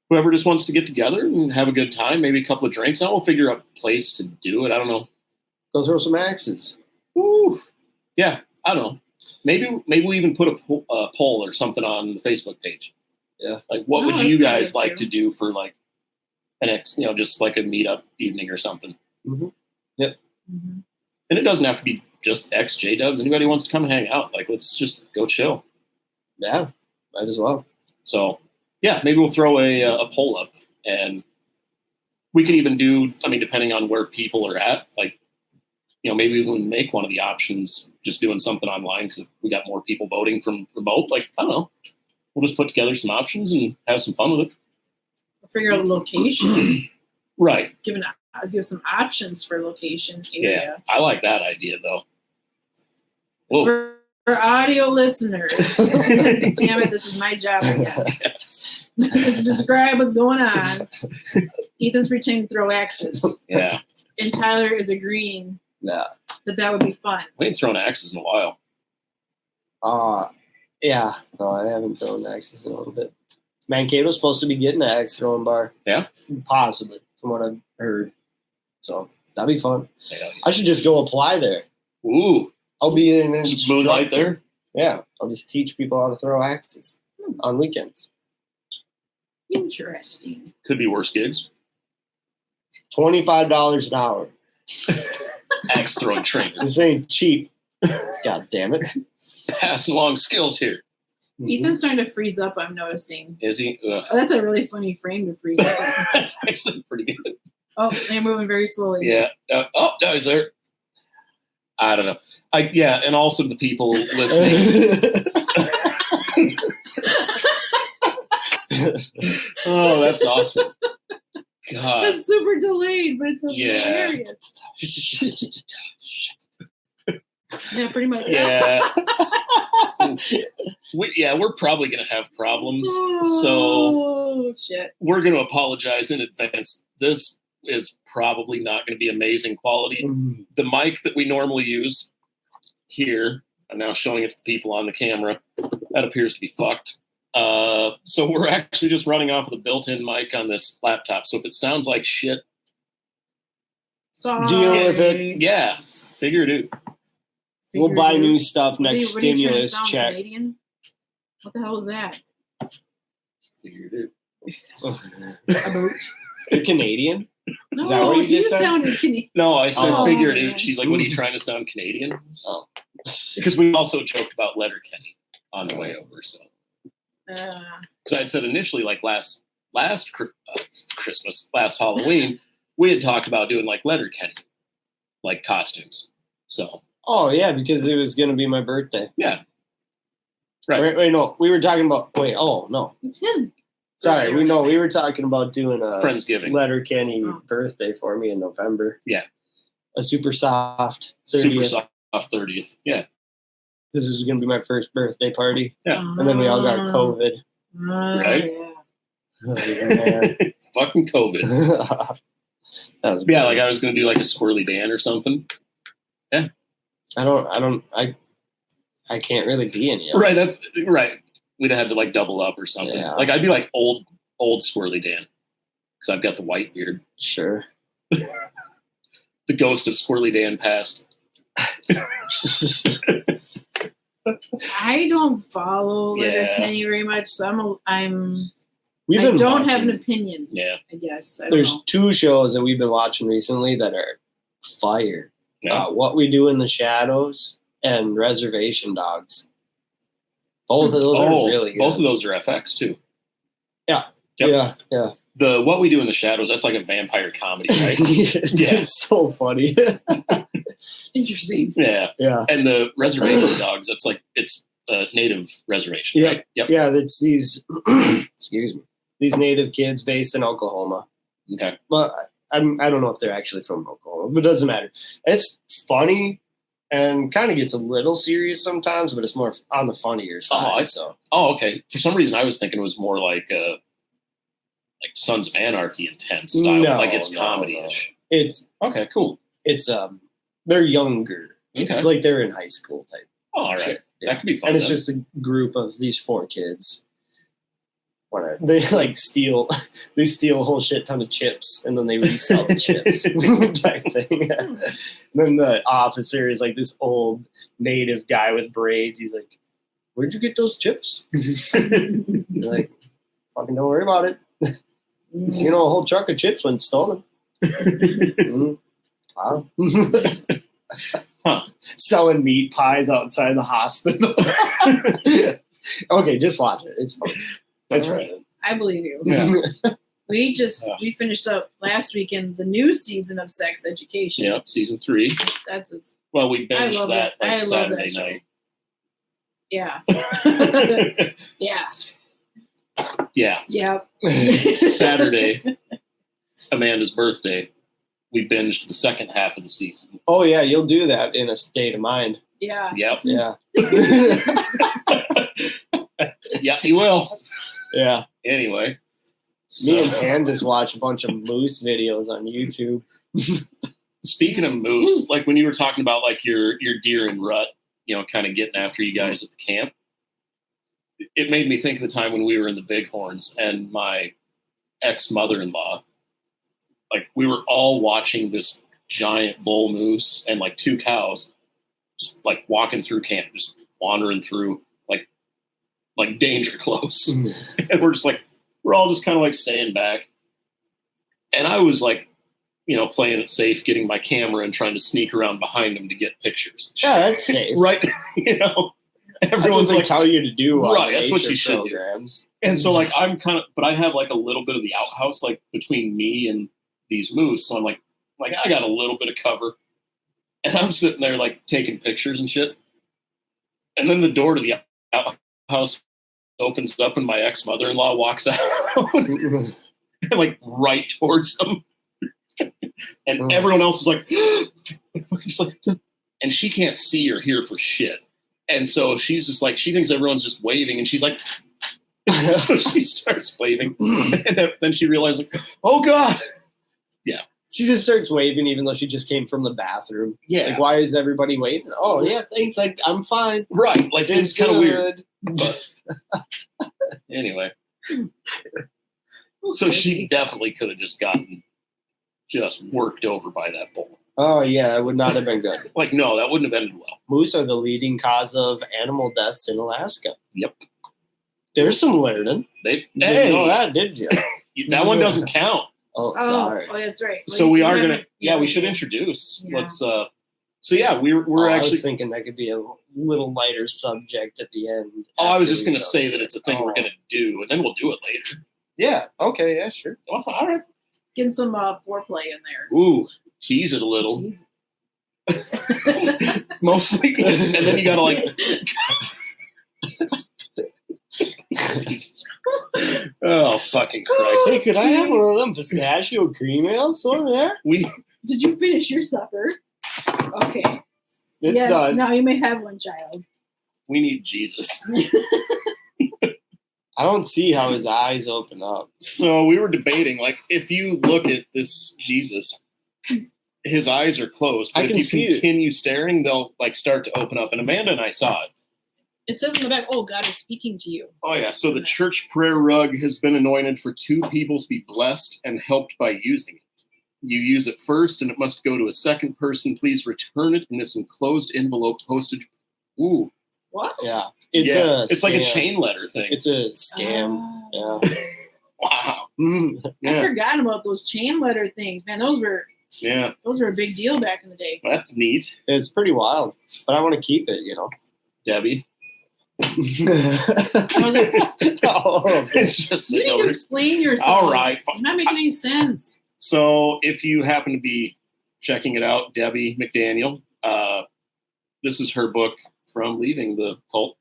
Speaker 1: whoever just wants to get together and have a good time, maybe a couple of drinks. I will figure out a place to do it. I don't know.
Speaker 2: Go throw some axes.
Speaker 1: Woo. Yeah, I don't know. Maybe we even put a poll or something on the Facebook page.
Speaker 2: Yeah.
Speaker 1: Like, what would you guys like to do for like just like a meetup evening or something?
Speaker 2: Mm-hmm. Yep.
Speaker 3: Mm-hmm.
Speaker 1: And it doesn't have to be just J-Dubs. Anybody wants to come hang out, like, let's just go chill.
Speaker 2: Yeah, might as well.
Speaker 1: So, yeah, maybe we'll throw a poll up, and we could even do, depending on where people are at, like, maybe we can make one of the options just doing something online, because if we got more people voting from remote, like, I don't know, we'll just put together some options and have some fun with it.
Speaker 3: We'll figure out a location.
Speaker 1: Right.
Speaker 3: Give some options for location area.
Speaker 1: Yeah, I like that idea, though. Whoa.
Speaker 3: For audio listeners, damn it, this is my job, I guess. Just describe what's going on. Ethan's pretending to throw axes.
Speaker 1: Yeah.
Speaker 3: And Tyler is agreeing that would be fun.
Speaker 1: We ain't thrown axes in a while.
Speaker 2: Yeah. No, I haven't thrown axes in a little bit. Mankato's supposed to be getting an axe throwing bar.
Speaker 1: Yeah?
Speaker 2: Possibly, from what I've heard. So, that'd be fun.
Speaker 1: Yeah.
Speaker 2: I should just go apply there.
Speaker 1: Ooh.
Speaker 2: I'll be in
Speaker 1: moonlight there.
Speaker 2: Yeah, I'll just teach people how to throw axes on weekends.
Speaker 3: Interesting.
Speaker 1: Could be worse gigs.
Speaker 2: $25 an hour.
Speaker 1: Axe throwing trainer.
Speaker 2: This ain't cheap. God damn it.
Speaker 1: Passing along skills here.
Speaker 3: Ethan's starting to freeze up, I'm noticing.
Speaker 1: Is he?
Speaker 3: That's a really funny frame to freeze up.
Speaker 1: That's actually pretty good.
Speaker 3: Oh, they're moving very slowly.
Speaker 1: Yeah. No, he's there. I don't know. And also the people listening. Oh, that's awesome. God.
Speaker 3: That's super delayed, but it's hilarious. Yeah, pretty much.
Speaker 1: Yeah. We're probably going to have problems.
Speaker 3: Oh, shit.
Speaker 1: We're going to apologize in advance. This is probably not going to be amazing quality. The mic that we normally use here, I'm now showing it to the people on the camera, that appears to be fucked. So we're actually just running off of the built-in mic on this laptop. So if it sounds like shit,
Speaker 3: Sorry.
Speaker 2: Deal with it.
Speaker 1: Yeah, figure it out.
Speaker 2: We'll buy new stuff next
Speaker 3: What are you trying to
Speaker 2: stimulus
Speaker 3: sound
Speaker 2: check.
Speaker 3: Canadian? What the hell is that?
Speaker 1: Figure it out.
Speaker 3: A boot?
Speaker 2: You're Canadian?
Speaker 3: No,
Speaker 2: Is that what you just said?
Speaker 3: sounded Canadian.
Speaker 1: No, I said
Speaker 3: Oh,
Speaker 1: figure it
Speaker 3: man.
Speaker 1: out. She's like, what are you trying to sound Canadian? Oh. Because we also joked about Letterkenny on the way over. So, because I had said initially, like last Christmas, last Halloween, we had talked about doing like Letterkenny, like costumes. So.
Speaker 2: Oh, yeah, because it was going to be my birthday.
Speaker 1: Yeah. Right.
Speaker 2: Wait, no. We were talking about... Wait, oh, no.
Speaker 3: It's his.
Speaker 2: Sorry, we were talking about doing a
Speaker 1: Friendsgiving.
Speaker 2: Letterkenny birthday for me in November.
Speaker 1: Yeah.
Speaker 2: A super soft 30th.
Speaker 1: Super soft 30th. Yeah.
Speaker 2: This was going to be my first birthday party.
Speaker 1: Yeah.
Speaker 2: And then we all got COVID.
Speaker 1: Right?
Speaker 2: Oh, man.
Speaker 1: Fucking COVID.
Speaker 2: That was
Speaker 1: like I was going to do like a Squirrely Dan or something. Yeah.
Speaker 2: I can't really be any of it.
Speaker 1: Right, that's right. We'd have had to like double up or something.
Speaker 2: Yeah.
Speaker 1: Like I'd be like old Squirrely Dan because I've got the white beard.
Speaker 2: Sure.
Speaker 1: The ghost of Squirrely Dan passed.
Speaker 3: I don't follow
Speaker 1: Yeah.
Speaker 3: Letterkenny very much, so I
Speaker 2: We've
Speaker 3: don't have an opinion.
Speaker 1: Yeah.
Speaker 3: I guess.
Speaker 2: There's two shows that we've been watching recently that are fire.
Speaker 1: Yeah.
Speaker 2: What We Do in the Shadows and Reservation Dogs. Both of those are really good.
Speaker 1: Both of those are FX too.
Speaker 2: Yeah.
Speaker 1: Yep.
Speaker 2: Yeah.
Speaker 1: The What We Do in the Shadows, that's like a vampire comedy, right?
Speaker 2: It's so funny.
Speaker 3: Interesting.
Speaker 1: Yeah. And the Reservation Dogs, that's like, it's a native reservation, right? Yep.
Speaker 2: Yeah, it's these, excuse me, these native kids based in Oklahoma.
Speaker 1: Okay.
Speaker 2: Well, I don't know if they're actually from Oklahoma, but it doesn't matter. It's funny and kind of gets a little serious sometimes, but it's more on the funnier side.
Speaker 1: Okay. For some reason, I was thinking it was more like Sons of Anarchy intense style, like it's comedy-ish.
Speaker 2: It's
Speaker 1: okay, cool.
Speaker 2: It's they're younger.
Speaker 1: Okay.
Speaker 2: It's like they're in high school type.
Speaker 1: Oh, all right.
Speaker 2: Shit.
Speaker 1: That could be fun.
Speaker 2: And it's just a group of these 4 kids. They like steal a whole shit ton of chips and then they resell the chips type thing. And then the officer is like this old native guy with braids. He's like, "Where'd you get those chips?" You're like, "Fucking don't worry about it. You know, a whole truck of chips went stolen." Wow. Selling meat pies outside the hospital. Okay, just watch it. It's fun. That's right.
Speaker 3: I believe you.
Speaker 1: Yeah.
Speaker 3: We finished up last weekend the new season of Sex Education.
Speaker 1: Yeah, season 3.
Speaker 3: That's
Speaker 1: we binged that like Saturday
Speaker 3: that
Speaker 1: night.
Speaker 3: Yeah.
Speaker 1: Yeah. Saturday, Amanda's birthday, we binged the second half of the season.
Speaker 2: Oh yeah, you'll do that in a state of mind.
Speaker 3: Yeah.
Speaker 1: Yep.
Speaker 2: Yeah.
Speaker 1: Yeah, you will.
Speaker 2: Yeah.
Speaker 1: Anyway.
Speaker 2: Me and Pan just watch a bunch of moose videos on YouTube.
Speaker 1: Speaking of moose, like when you were talking about like your deer and rut, you know, kind of getting after you guys at the camp, it made me think of the time when we were in the Bighorns and my ex-mother-in-law, like we were all watching this giant bull moose and like 2 cows just like walking through camp, just wandering through like danger close. And we're all just kind of like staying back. And I was like, you know, playing it safe, getting my camera and trying to sneak around behind them to get pictures.
Speaker 2: Yeah, that's safe.
Speaker 1: Right. You know,
Speaker 2: everyone's like tell you to do.
Speaker 1: Right. That's what you should
Speaker 2: programs.
Speaker 1: Do. And so like, but I have like a little bit of the outhouse, like between me and these moose. So I'm like I got a little bit of cover and I'm sitting there like taking pictures and shit. And then the door to the outhouse opens up and my ex-mother-in-law walks out and like right towards them. And everyone else is like, just like, and she can't see or hear for shit. And so she's just like, she thinks everyone's just waving and she's like, so she starts waving. And then she realizes like, oh God. Yeah.
Speaker 2: She just starts waving even though she just came from the bathroom.
Speaker 1: Yeah.
Speaker 2: Like, why is everybody waving? Oh yeah, thanks. Like, I'm fine.
Speaker 1: Right. Like it's kind of weird. But anyway. So she definitely could have just gotten worked over by that bull.
Speaker 2: Oh yeah, that would not have been good.
Speaker 1: Like, no, that wouldn't have ended well.
Speaker 2: Moose are the leading cause of animal deaths in Alaska.
Speaker 1: Yep.
Speaker 2: There's some learning.
Speaker 1: Hey,
Speaker 2: didn't know that, did you?
Speaker 1: That one doesn't count.
Speaker 2: Oh, sorry.
Speaker 3: Oh, that's right.
Speaker 1: So we are gonna. Yeah, we should introduce. Yeah. Let's. So yeah, we're actually.
Speaker 2: I was thinking that could be a little lighter subject at the end.
Speaker 1: Oh, I was just gonna say that it's a thing we're gonna do, and then we'll do it later.
Speaker 2: Yeah. Okay. Yeah. Sure.
Speaker 1: All right.
Speaker 3: Getting some foreplay in there.
Speaker 1: Ooh, tease it a little. Mostly, and then you gotta like. Oh, fucking Christ.
Speaker 2: Hey, could I have one of them pistachio cream ales over there?
Speaker 3: Did you finish your supper? Okay.
Speaker 2: It's done.
Speaker 3: Now you may have one, child.
Speaker 1: We need Jesus.
Speaker 2: I don't see how his eyes open up.
Speaker 1: So we were debating, like, if you look at this Jesus, his eyes are closed. But if you continue staring, they'll like start to open up. And Amanda and I saw it.
Speaker 3: It says in the back, "Oh, God is speaking to you."
Speaker 1: Oh yeah. So the church prayer rug has been anointed for 2 people to be blessed and helped by using it. You use it first, and it must go to a second person. Please return it in this enclosed envelope postage. Ooh.
Speaker 3: What?
Speaker 2: Yeah.
Speaker 1: It's like a chain letter thing.
Speaker 2: It's a scam. Yeah.
Speaker 1: Wow.
Speaker 3: I forgot about those chain letter things. Man, those were
Speaker 1: Yeah,
Speaker 3: Those were a big deal back in the day.
Speaker 1: that's neat.
Speaker 2: It's pretty wild, but I want to keep it.
Speaker 1: Debbie.
Speaker 2: Oh,
Speaker 1: It's just
Speaker 3: You need to explain yourself.
Speaker 1: all right.
Speaker 3: You're not making any sense.
Speaker 1: So if you happen to be checking it out, Debbie McDaniel, this is her book from leaving the cult,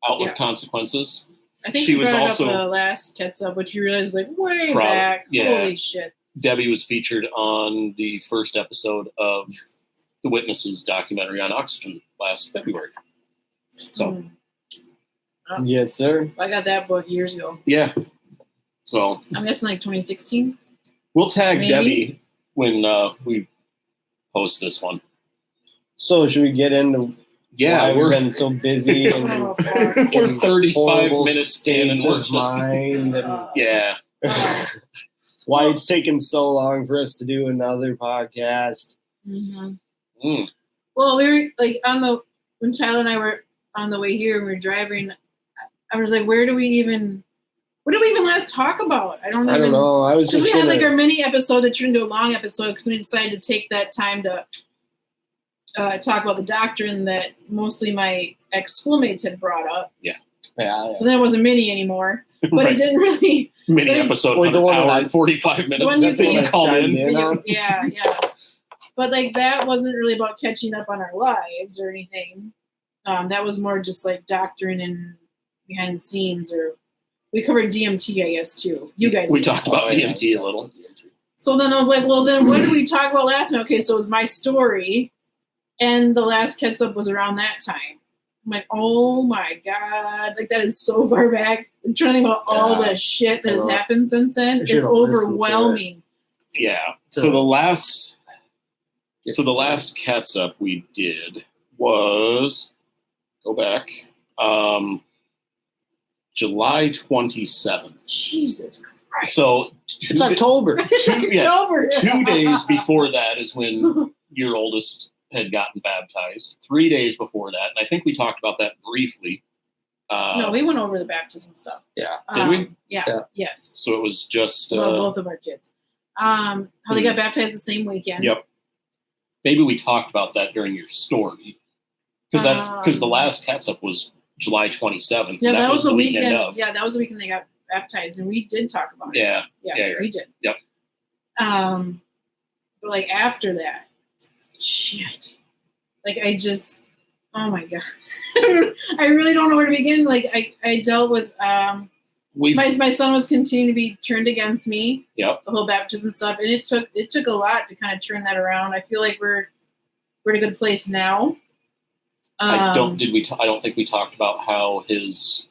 Speaker 1: Out with Consequences.
Speaker 3: I think
Speaker 1: She
Speaker 3: you
Speaker 1: was
Speaker 3: brought
Speaker 1: also-
Speaker 3: up the last catsup, which you realized like way
Speaker 1: Probably,
Speaker 3: back.
Speaker 1: yeah.
Speaker 3: Holy shit.
Speaker 1: Debbie was featured on the first episode of the Witnesses documentary on Oxygen last February. So,
Speaker 2: yes, sir.
Speaker 3: I got that book years ago.
Speaker 1: yeah. So
Speaker 3: I'm guessing like 2016.
Speaker 1: we'll tag
Speaker 3: Maybe.
Speaker 1: Debbie when we post this one.
Speaker 2: So should we get into
Speaker 1: Yeah,
Speaker 2: why we've
Speaker 1: we're
Speaker 2: been so busy and
Speaker 3: Oh, fuck.
Speaker 1: we're
Speaker 2: in
Speaker 1: 35
Speaker 2: horrible
Speaker 1: minutes in and
Speaker 2: states
Speaker 1: we're
Speaker 2: of
Speaker 1: just
Speaker 2: mind and
Speaker 1: yeah.
Speaker 2: why it's taken so long for us to do another podcast.
Speaker 3: Mm-hmm.
Speaker 1: Mm.
Speaker 3: Well, we were like when Tyler and I were on the way here, we were driving. I was like, what did we even last talk about? I don't
Speaker 2: know. I was
Speaker 3: Because
Speaker 2: just
Speaker 3: we had
Speaker 2: gonna,
Speaker 3: like our mini episode that turned into a long episode because we decided to take that time to talk about the doctrine that mostly my ex-schoolmates had brought up.
Speaker 2: yeah.
Speaker 3: So then it wasn't mini anymore. But
Speaker 1: Right.
Speaker 3: it didn't really.
Speaker 1: Mini
Speaker 3: like,
Speaker 1: episode,
Speaker 2: Wait, the
Speaker 1: an
Speaker 2: one that
Speaker 1: hour
Speaker 2: I-
Speaker 1: and 45 minutes.
Speaker 3: one you
Speaker 1: That they
Speaker 3: can't
Speaker 1: called
Speaker 2: chime
Speaker 1: in.
Speaker 2: in.
Speaker 3: Yeah. But like that wasn't really about catching up on our lives or anything. That was more just like doctrine and behind the scenes, or we covered DMT, I guess, too. You guys
Speaker 1: We
Speaker 3: did.
Speaker 1: talked about
Speaker 2: Oh, yeah,
Speaker 1: DMT a little.
Speaker 3: So then I was like, well, then what did we talk about last time? Okay, so it was my story, and the last catsup was around that time. I'm like, oh my God, like that is so far back. I'm trying to think about all
Speaker 2: Yeah.
Speaker 3: the shit that has
Speaker 2: Uh,
Speaker 3: happened since then.
Speaker 2: I
Speaker 3: It's
Speaker 2: should've listened to it.
Speaker 3: overwhelming.
Speaker 1: Yeah.
Speaker 2: So-
Speaker 1: So the last catsup we did was go back. July 27th.
Speaker 3: Jesus Christ.
Speaker 1: So
Speaker 2: It's October.
Speaker 3: October.
Speaker 1: 2 days before that is when your oldest had gotten baptized. 3 days before that, and I think we talked about that briefly.
Speaker 3: No, we went over the baptism stuff.
Speaker 2: Yeah.
Speaker 1: Did we?
Speaker 3: Yeah.
Speaker 2: Yeah.
Speaker 3: Yes.
Speaker 1: So it was just
Speaker 3: Well, both of our kids. How they got baptized the same weekend.
Speaker 1: Yep. Maybe we talked about that during your story, because the last catsup was July 27th.
Speaker 3: Yeah,
Speaker 1: and
Speaker 3: that was the weekend.
Speaker 1: of.
Speaker 3: Yeah, that was the weekend they got baptized, and we did talk about it.
Speaker 1: Yeah.
Speaker 3: Yeah,
Speaker 1: Yeah,
Speaker 3: we did.
Speaker 1: Yep.
Speaker 3: But like after that, shit. Like I just, oh my God, I really don't know where to begin. Like I dealt with my son was continuing to be turned against me.
Speaker 1: Yep.
Speaker 3: The whole baptism stuff, and it took a lot to kind of turn that around. I feel like we're in a good place now.
Speaker 1: I don't think we talked about how his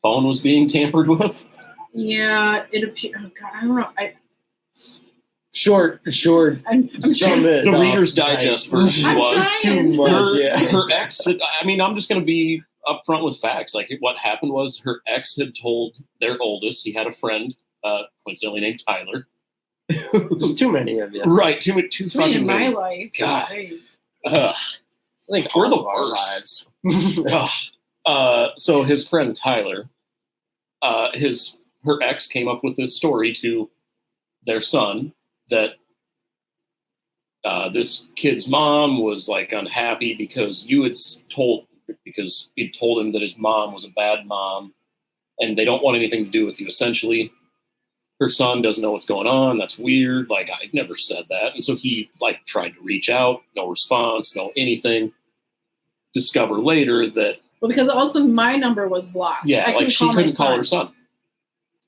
Speaker 1: phone was being tampered with.
Speaker 3: Yeah, it appears. Oh God, I don't know.
Speaker 2: Short.
Speaker 3: I'm
Speaker 2: Sum
Speaker 3: trying.
Speaker 2: it
Speaker 1: The
Speaker 2: up.
Speaker 1: Reader's Digest version
Speaker 3: I'm
Speaker 1: was
Speaker 3: trying.
Speaker 2: too much.
Speaker 1: her,
Speaker 2: Yeah.
Speaker 1: her ex. I mean, I'm just going to be upfront with facts. Like what happened was her ex had told their oldest he had a friend, coincidentally named Tyler.
Speaker 2: There's too many of you.
Speaker 1: Right, too
Speaker 3: Three
Speaker 1: fucking
Speaker 3: in my
Speaker 1: many.
Speaker 3: life.
Speaker 1: God.
Speaker 3: Jeez.
Speaker 1: Ugh.
Speaker 2: I think
Speaker 1: We're
Speaker 2: all
Speaker 1: the
Speaker 2: of our
Speaker 1: worst.
Speaker 2: lives.
Speaker 1: So his friend Tyler, her ex came up with this story to their son that this kid's mom was like unhappy because he'd told him that his mom was a bad mom and they don't want anything to do with you. Essentially, her son doesn't know what's going on. That's weird. Like I never said that. And so he like tried to reach out, no response, no anything. Discover later that
Speaker 3: Well, because also my number was blocked.
Speaker 1: yeah,
Speaker 3: I
Speaker 1: like she
Speaker 3: my
Speaker 1: couldn't call
Speaker 3: son.
Speaker 1: her son.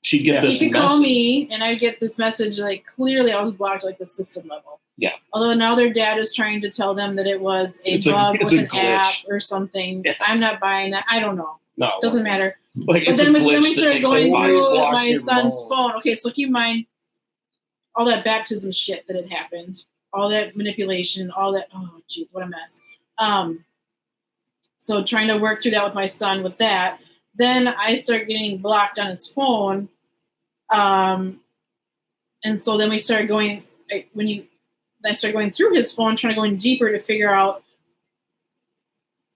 Speaker 1: She'd get this
Speaker 3: He could
Speaker 1: message.
Speaker 3: call me, and I'd get this message like clearly I was blocked like the system level.
Speaker 1: Yeah.
Speaker 3: Although now their dad is trying to tell them that it was a
Speaker 1: It's a-
Speaker 3: bug
Speaker 1: it's
Speaker 3: with
Speaker 1: a
Speaker 3: an
Speaker 1: glitch.
Speaker 3: app or something.
Speaker 1: Yeah.
Speaker 3: I'm not buying that. I don't know.
Speaker 2: No.
Speaker 3: Doesn't matter.
Speaker 1: Like
Speaker 3: But
Speaker 1: it's
Speaker 3: then
Speaker 1: a glitch
Speaker 3: we
Speaker 1: that
Speaker 3: started
Speaker 1: takes
Speaker 3: going
Speaker 1: like 5
Speaker 3: through
Speaker 1: steps.
Speaker 2: Wash
Speaker 3: my
Speaker 2: your
Speaker 3: son's
Speaker 2: mouth.
Speaker 3: phone. Okay, so keep in mind all that baptism shit that had happened, all that manipulation, all that. Oh, geez, what a mess. So trying to work through that with my son with that. Then I start getting blocked on his phone. And so then we started going, I started going through his phone, trying to go in deeper to figure out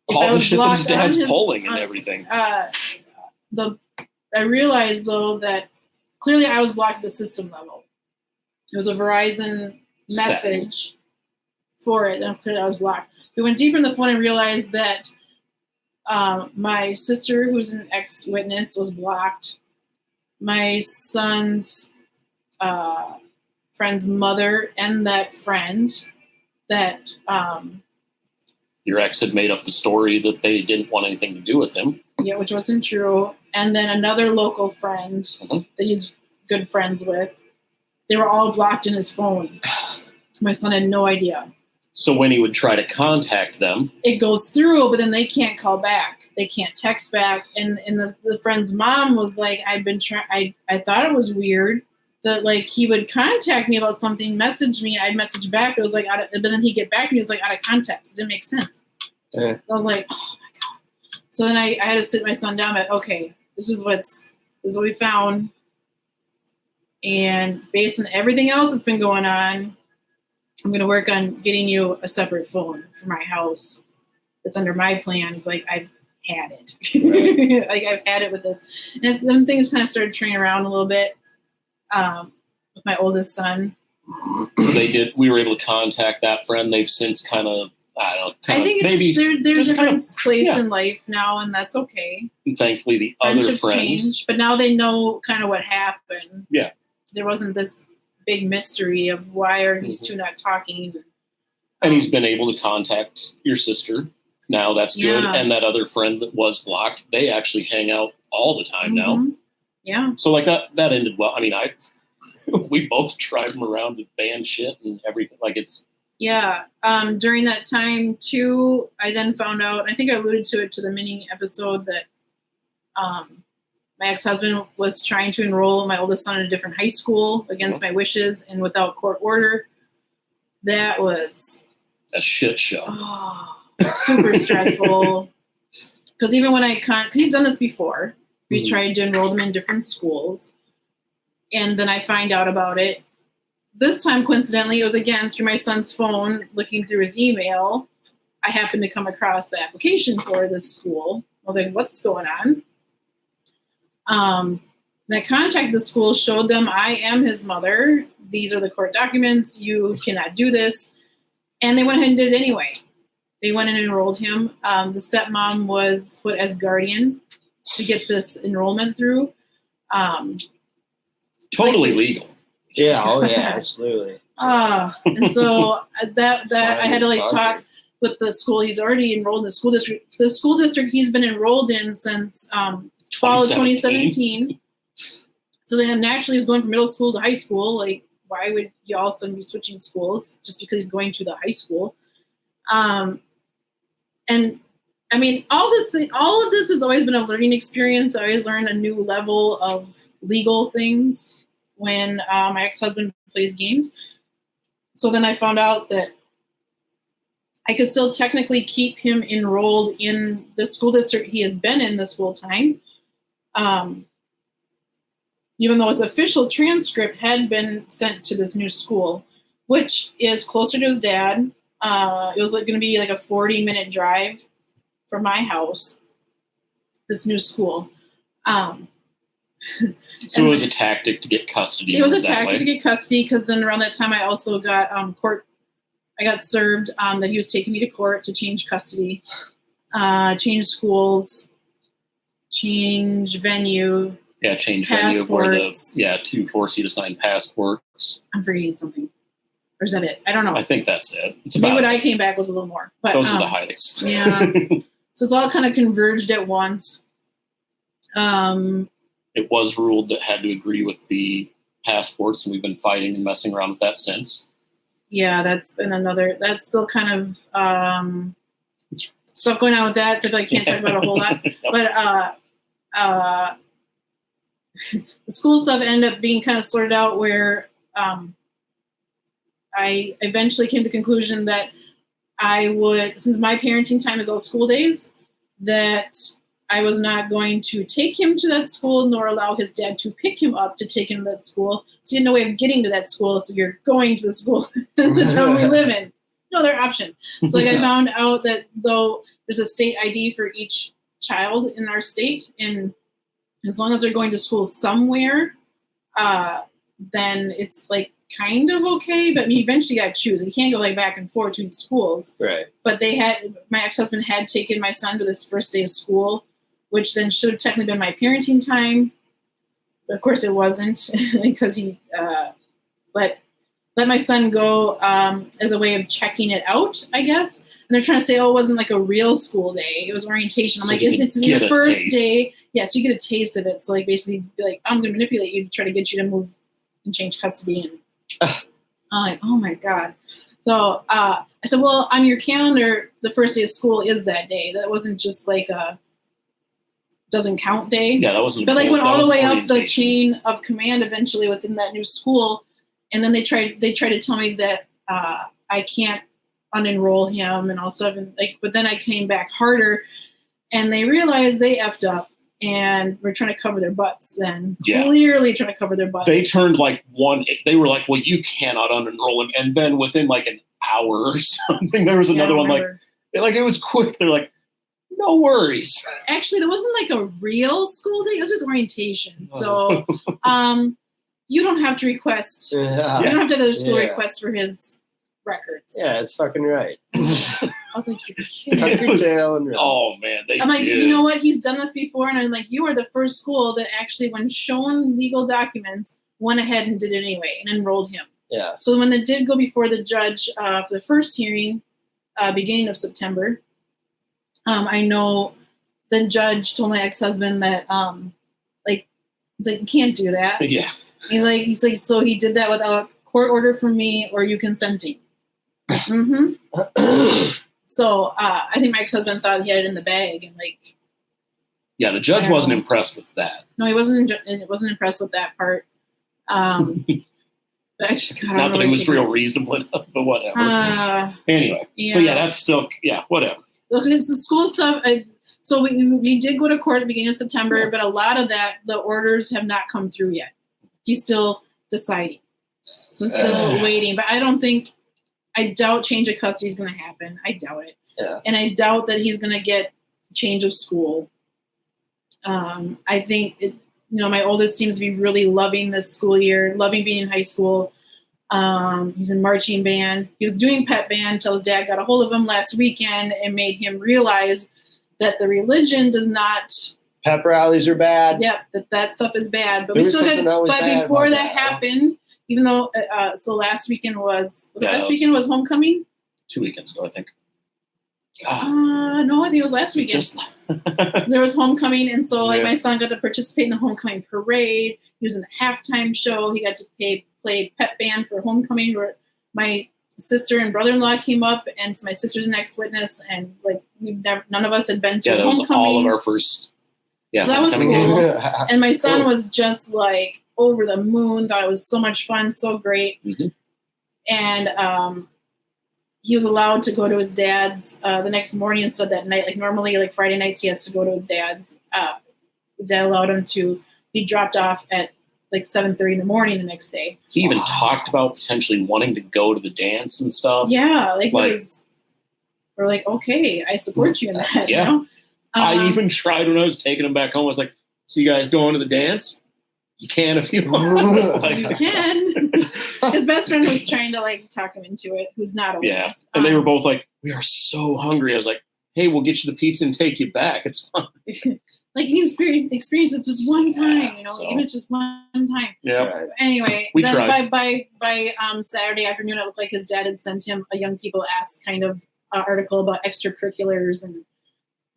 Speaker 3: if I
Speaker 1: All the
Speaker 3: was
Speaker 1: shit that his
Speaker 3: blocked on
Speaker 1: dad's
Speaker 3: his-
Speaker 1: pulling and
Speaker 3: on-
Speaker 1: everything.
Speaker 3: I realized though that clearly I was blocked at the system level. It was a Verizon message for it, and I put it, I was blocked. We went deeper in the phone and realized that my sister, who's an ex-witness, was blocked. My son's friend's mother and that friend that
Speaker 1: your ex had made up the story that they didn't want anything to do with him.
Speaker 3: Yeah, which wasn't true. And then another local friend that he's good friends with. They were all blocked in his phone. My son had no idea.
Speaker 1: So when he would try to contact them,
Speaker 3: it goes through, but then they can't call back. They can't text back. And the friend's mom was like, I thought it was weird that like he would contact me about something, message me, I'd message back. It was like, but then he'd get back to me, it was like out of context. It didn't make sense. I was like, oh my God. So then I had to sit my son down, but okay, this is what we found. And based on everything else that's been going on, I'm going to work on getting you a separate phone for my house. It's under my plan. Like I've had it. Right. Like I've had it with this. And then things kind of started turning around a little bit with my oldest son.
Speaker 1: So we were able to contact that friend. They've since kind of, I think
Speaker 3: they're a different place in life now, and that's okay.
Speaker 1: And thankfully the other friend
Speaker 3: changed, but now they know kind of what happened.
Speaker 1: Yeah.
Speaker 3: There wasn't this big mystery of why are these two not talking.
Speaker 1: And he's been able to contact your sister. Now that's good. And that other friend that was blocked, they actually hang out all the time now.
Speaker 3: Yeah.
Speaker 1: So like that ended well. I mean, we both drive him around to ban shit and everything. Like it's.
Speaker 3: Yeah. During that time too, I then found out, I think I alluded to it to the mini episode that my ex-husband was trying to enroll my oldest son in a different high school against my wishes and without court order. That was
Speaker 1: a shit show.
Speaker 3: Oh, super stressful. Because even when because he's done this before, we tried to enroll them in different schools. And then I find out about it. This time, coincidentally, it was again through my son's phone, looking through his email. I happened to come across the application for this school. I was like, what's going on? I contacted the school, showed them I am his mother. These are the court documents. You cannot do this. And they went ahead and did it anyway. They went and enrolled him. The stepmom was put as guardian to get this enrollment through.
Speaker 1: Totally legal.
Speaker 2: Yeah, oh yeah, absolutely.
Speaker 3: And so that I had to talk with the school. He's already enrolled in the school district. The school district he's been enrolled in since fall of 2017. So then naturally he's going from middle school to high school. Like, why would you all of a sudden be switching schools just because he's going to the high school? And I mean, all of this has always been a learning experience. I always learn a new level of legal things when my ex-husband plays games. So then I found out that I could still technically keep him enrolled in the school district he has been in this whole time. Even though his official transcript had been sent to this new school, which is closer to his dad. It was going to be like a 40-minute drive from my house, this new school.
Speaker 1: So it was a tactic to get custody.
Speaker 3: It was a tactic to get custody because then around that time I also got court. I got served that he was taking me to court to change custody, change schools, change venue.
Speaker 1: Yeah, change venue to force you to sign passports.
Speaker 3: I'm forgetting something. Or is that it? I don't know.
Speaker 1: I think that's it.
Speaker 3: Maybe when I came back was a little more. But
Speaker 1: those are the highlights.
Speaker 3: Yeah. So it's all kind of converged at once.
Speaker 1: It was ruled that had to agree with the passports, and we've been fighting and messing around with that since.
Speaker 3: Yeah, that's still kind of stuff going on with that, so I can't talk about a whole lot. But the school stuff ended up being kind of sorted out where I eventually came to the conclusion that I would, since my parenting time is all school days, that I was not going to take him to that school nor allow his dad to pick him up to take him to that school. So you had no way of getting to that school. So you're going to the school the town we live in. No other option. So I found out that though there's a state ID for each child in our state, and as long as they're going to school somewhere, then it's like kind of okay, but he eventually got to choose. He can't go like back and forth between schools.
Speaker 2: Right.
Speaker 3: But my ex-husband had taken my son to this first day of school, which then should have technically been my parenting time. But of course it wasn't because he let my son go as a way of checking it out, I guess. And they're trying to say, oh, it wasn't like a real school day. It was orientation. I'm
Speaker 1: So
Speaker 3: like, it's your first
Speaker 1: taste.
Speaker 3: day. Yes, you get a taste of it. So like basically be like, I'm going to manipulate you to try to get you to move and change custody. And I'm like, oh my God. So I said, well, on your calendar, the first day of school is that day. That wasn't just like a doesn't count day.
Speaker 1: Yeah, that wasn't.
Speaker 3: But like went all the way up the
Speaker 1: orientation.
Speaker 3: chain of command eventually within that new school. And then they tried to tell me that I can't unenroll him and all stuff. And like, but then I came back harder and they realized they effed up and were trying to cover their butts then.
Speaker 1: Yeah.
Speaker 3: Clearly trying to cover their butts.
Speaker 1: They turned like they were like, well, you cannot unenroll him. And then within like an hour or something, there was another one like it was quick. They're like, no worries.
Speaker 3: Actually, there wasn't like a real school day. It was just orientation. So you don't have to request.
Speaker 2: Yeah.
Speaker 3: You don't have to have another school request for his records.
Speaker 2: Yeah, it's fucking right.
Speaker 3: I was like, you're kidding.
Speaker 2: Tuck your tail and run.
Speaker 1: Oh man,
Speaker 3: I'm like, you know what? He's done this before, and I'm like, you are the first school that actually, when shown legal documents, went ahead and did it anyway and enrolled him.
Speaker 2: Yeah.
Speaker 3: So when they did go before the judge for the first hearing, beginning of September, I know the judge told my ex-husband that, he's like, you can't do that.
Speaker 1: Yeah.
Speaker 3: He's like, so he did that without court order from me or you consenting. Mm-hmm. So I think my ex-husband thought he had it in the bag, and like.
Speaker 1: Yeah, the judge wasn't impressed with that.
Speaker 3: No, he wasn't impressed with that part. But actually, God,
Speaker 1: not that it was real reasonable enough, but whatever. Anyway,
Speaker 3: yeah.
Speaker 1: So yeah, that's still whatever.
Speaker 3: It's the school stuff. So we did go to court at the beginning of September, but a lot of that, the orders have not come through yet. He's still deciding. So I'm still waiting. But I doubt change of custody is going to happen. I doubt it.
Speaker 2: Yeah.
Speaker 3: And I doubt that he's going to get change of school. I think, my oldest seems to be really loving this school year, loving being in high school. He's in marching band. He was doing pep band until his dad got a hold of him last weekend and made him realize that the religion does not.
Speaker 2: Pep rallies are bad.
Speaker 3: Yep, that stuff is bad. But
Speaker 2: There
Speaker 3: we
Speaker 2: was
Speaker 3: still
Speaker 2: something
Speaker 3: got.
Speaker 2: always
Speaker 3: But
Speaker 2: bad
Speaker 3: before
Speaker 2: about
Speaker 3: that
Speaker 2: that,
Speaker 3: happened, even though so last weekend was
Speaker 1: Yeah,
Speaker 3: last weekend was homecoming.
Speaker 1: 2 weekends ago, I think. God,
Speaker 3: No, I think it was last weekend.
Speaker 1: just
Speaker 3: There was homecoming, and so
Speaker 1: Yeah.
Speaker 3: my son got to participate in the homecoming parade. He was in the halftime show. He got to play pep band for homecoming. Where my sister and brother-in-law came up, and so my sister's an ex-witness, and like none of us had been to
Speaker 1: that was
Speaker 3: homecoming.
Speaker 1: all of our first. Yeah,
Speaker 3: So that was
Speaker 1: homecoming
Speaker 3: cool.
Speaker 1: games.
Speaker 3: And my son
Speaker 2: Cool.
Speaker 3: was just like over the moon. Thought it was so much fun, so great.
Speaker 1: Mhm.
Speaker 3: And he was allowed to go to his dad's the next morning instead of that night. Like normally, like Friday nights, he has to go to his dad's. His dad allowed him to be dropped off at like 7:30 in the morning the next day.
Speaker 1: He even talked about potentially wanting to go to the dance and stuff.
Speaker 3: Yeah, like
Speaker 1: Like-
Speaker 3: we're like, okay, I support you in that.
Speaker 1: Yeah.
Speaker 3: You know?
Speaker 1: I even tried when I was taking him back home. I was like, "So you guys going to the dance? You can if you want." Like,
Speaker 3: you can. His best friend was trying to like talk him into it, who's not a
Speaker 1: yeah,
Speaker 3: witness.
Speaker 1: and they were both like, "We are so hungry." I was like, "Hey, we'll get you the pizza and take you back. It's fine."
Speaker 3: like he experience this just one time,
Speaker 1: Yeah, so-
Speaker 3: even if it's just one time.
Speaker 1: Yeah,
Speaker 3: Anyway,
Speaker 1: We
Speaker 3: then
Speaker 1: tried.
Speaker 3: by Saturday afternoon, it looked like his dad had sent him a Young People Ask kind of article about extracurriculars,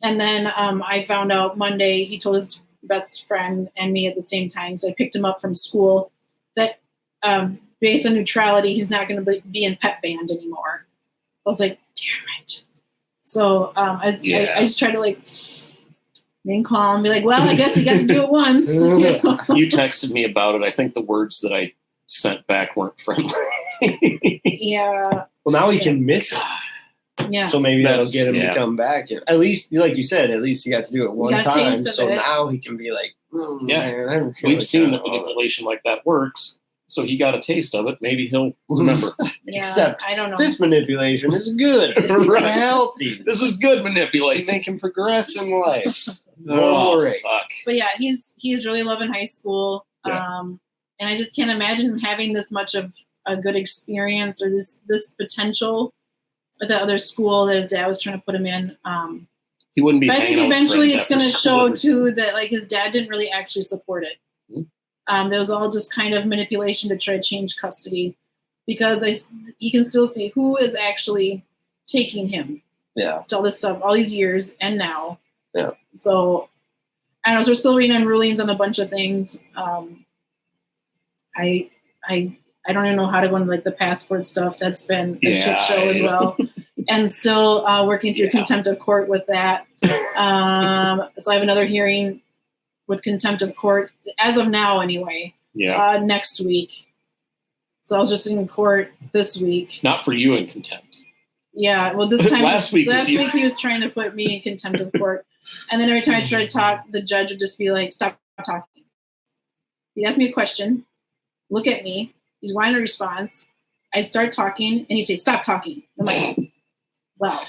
Speaker 3: and then I found out Monday he told his best friend and me at the same time. So I picked him up from school that based on neutrality, he's not going to be in pep band anymore. I was like, damn it. So I just tried to like remain calm, be like, well, I guess you got to do it once.
Speaker 1: you texted me about it. I think the words that I sent back weren't friendly.
Speaker 3: Yeah.
Speaker 2: Well, now he can miss it.
Speaker 3: Yeah.
Speaker 2: So maybe that'll
Speaker 1: That's-
Speaker 2: get him
Speaker 1: yeah.
Speaker 2: to come back. At least, like you said, at least he got to do it one
Speaker 3: got a
Speaker 2: time.
Speaker 3: taste of
Speaker 2: So
Speaker 3: it.
Speaker 2: now he can be like,
Speaker 1: Yeah.
Speaker 2: man, I really
Speaker 1: We've seen that
Speaker 2: kinda
Speaker 1: manipulation like that works. So he got a taste of it. Maybe he'll remember.
Speaker 3: Yeah,
Speaker 2: Except
Speaker 3: I don't know.
Speaker 2: this manipulation is good,
Speaker 1: Right.
Speaker 2: healthy.
Speaker 1: This is good
Speaker 2: To
Speaker 1: manipulation.
Speaker 2: make him progress in life.
Speaker 1: Oh,
Speaker 2: Glory.
Speaker 1: fuck.
Speaker 3: But yeah, he's really loving high school.
Speaker 1: Yeah.
Speaker 3: And I just can't imagine him having this much of a good experience or this potential at the other school that his dad was trying to put him in.
Speaker 1: He wouldn't be.
Speaker 3: But I think
Speaker 1: hanging out with
Speaker 3: eventually
Speaker 1: friends
Speaker 3: it's going to
Speaker 1: after
Speaker 3: show
Speaker 1: school.
Speaker 3: too that like his dad didn't really actually support it. There was all just kind of manipulation to try to change custody, because you can still see who is actually taking him.
Speaker 2: Yeah.
Speaker 3: To all this stuff, all these years, and now.
Speaker 2: Yeah.
Speaker 3: So, I know, so we're still waiting on rulings on a bunch of things. I don't even know how to go into like the passport stuff. That's been a shit show as well, and still working through contempt of court with that. So I have another hearing with contempt of court as of now, anyway.
Speaker 1: Yeah.
Speaker 3: Next week. So I was just in court this week.
Speaker 1: Not for you in contempt.
Speaker 3: Yeah. Well, this time
Speaker 1: last week
Speaker 3: he was trying to put me in contempt of court, and then every time I tried to talk, the judge would just be like, "Stop talking." He'd ask me a question, look at me. He's wanting a response. I'd start talking, and he'd say, "Stop talking." I'm like, "Well,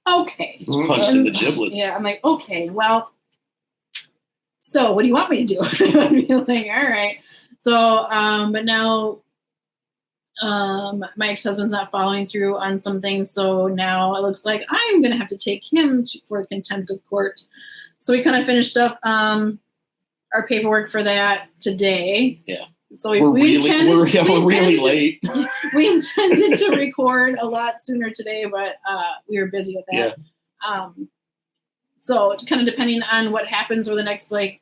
Speaker 3: okay."
Speaker 1: It's punched in the giblets.
Speaker 3: Yeah. I'm like, "Okay, well, so what do you want me to do?" I'd be like, "All right." So, but now my ex-husband's not following through on some things, so now it looks like I'm going to have to take him for contempt of court. So we kind of finished up our paperwork for that today.
Speaker 1: Yeah.
Speaker 3: So we intended
Speaker 1: late.
Speaker 3: We intended to record a lot sooner today, but we were busy with that.
Speaker 1: Yeah.
Speaker 3: So kind of depending on what happens over the next like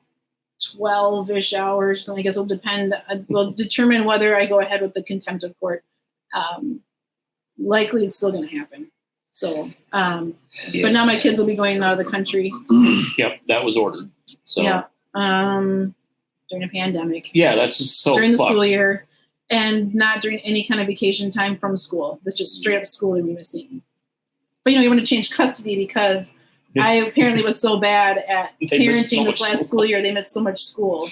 Speaker 3: 12-ish hours, I guess will determine whether I go ahead with the contempt of court. Likely it's still going to happen. So, but now my kids will be going out of the country.
Speaker 1: Yep, that was ordered. So
Speaker 3: yeah, during a pandemic.
Speaker 1: Yeah, that's just so
Speaker 3: during the
Speaker 1: fucked.
Speaker 3: school year, and not during any kind of vacation time from school. That's just straight up school that we missing. But you want to change custody because I apparently was so bad at parenting this last school year. They missed so much school.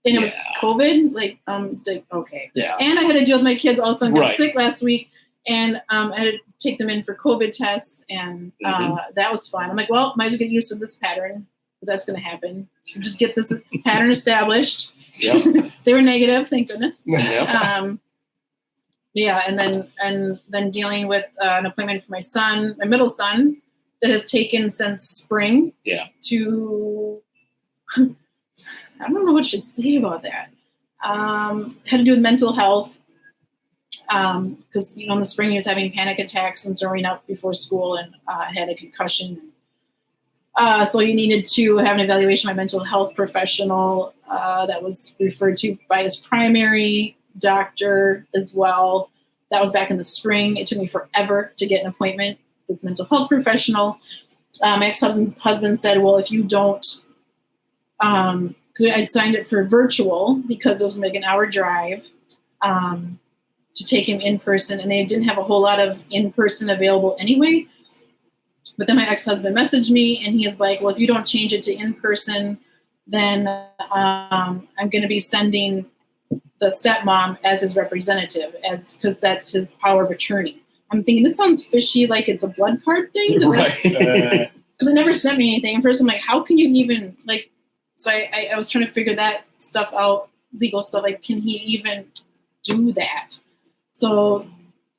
Speaker 3: And it was COVID. Okay.
Speaker 2: Yeah.
Speaker 3: And I had to deal with my kids all of a sudden got sick last week. And I had to take them in for COVID tests. And that was fun. I'm like, well, might as well get used to this pattern because that's going to happen. So just get this pattern established.
Speaker 1: Yep.
Speaker 3: They were negative, thank goodness.
Speaker 1: Yep.
Speaker 3: And then dealing with an appointment for my son, my middle son, that has taken since spring.
Speaker 1: Yeah.
Speaker 3: To I don't know what to say about that. Had to do with mental health. Because in the spring he was having panic attacks and throwing up before school, and had a concussion. So he needed to have an evaluation by a mental health professional that was referred to by his primary doctor as well. That was back in the spring. It took me forever to get an appointment with this mental health professional. My ex-husband said, well, if you don't, because I'd signed it for virtual because it was like an hour drive to take him in person, and they didn't have a whole lot of in-person available anyway. But then my ex-husband messaged me, and he is like, well, if you don't change it to in-person, then I'm going to be sending the stepmom as his representative, because that's his power of attorney. I'm thinking, this sounds fishy, like it's a blood card thing.
Speaker 1: Right.
Speaker 3: Because it never sent me anything. And first I'm like, how can you even, so I was trying to figure that stuff out, legal stuff, can he even do that? So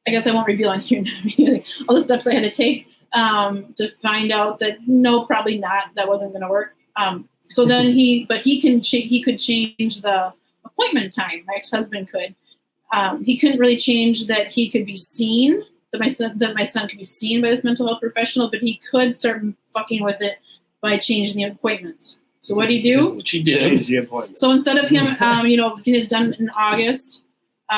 Speaker 3: I guess I won't reveal on here all the steps I had to take to find out that no, probably not. That wasn't going to work. So then he could change the appointment time. My ex-husband could. He couldn't really change that he could be seen, that my son could be seen by this mental health professional, but he could start fucking with it by changing the appointments. So what did he do?
Speaker 1: Which he did.
Speaker 2: Change the appointment.
Speaker 3: So instead of him, getting it done in August,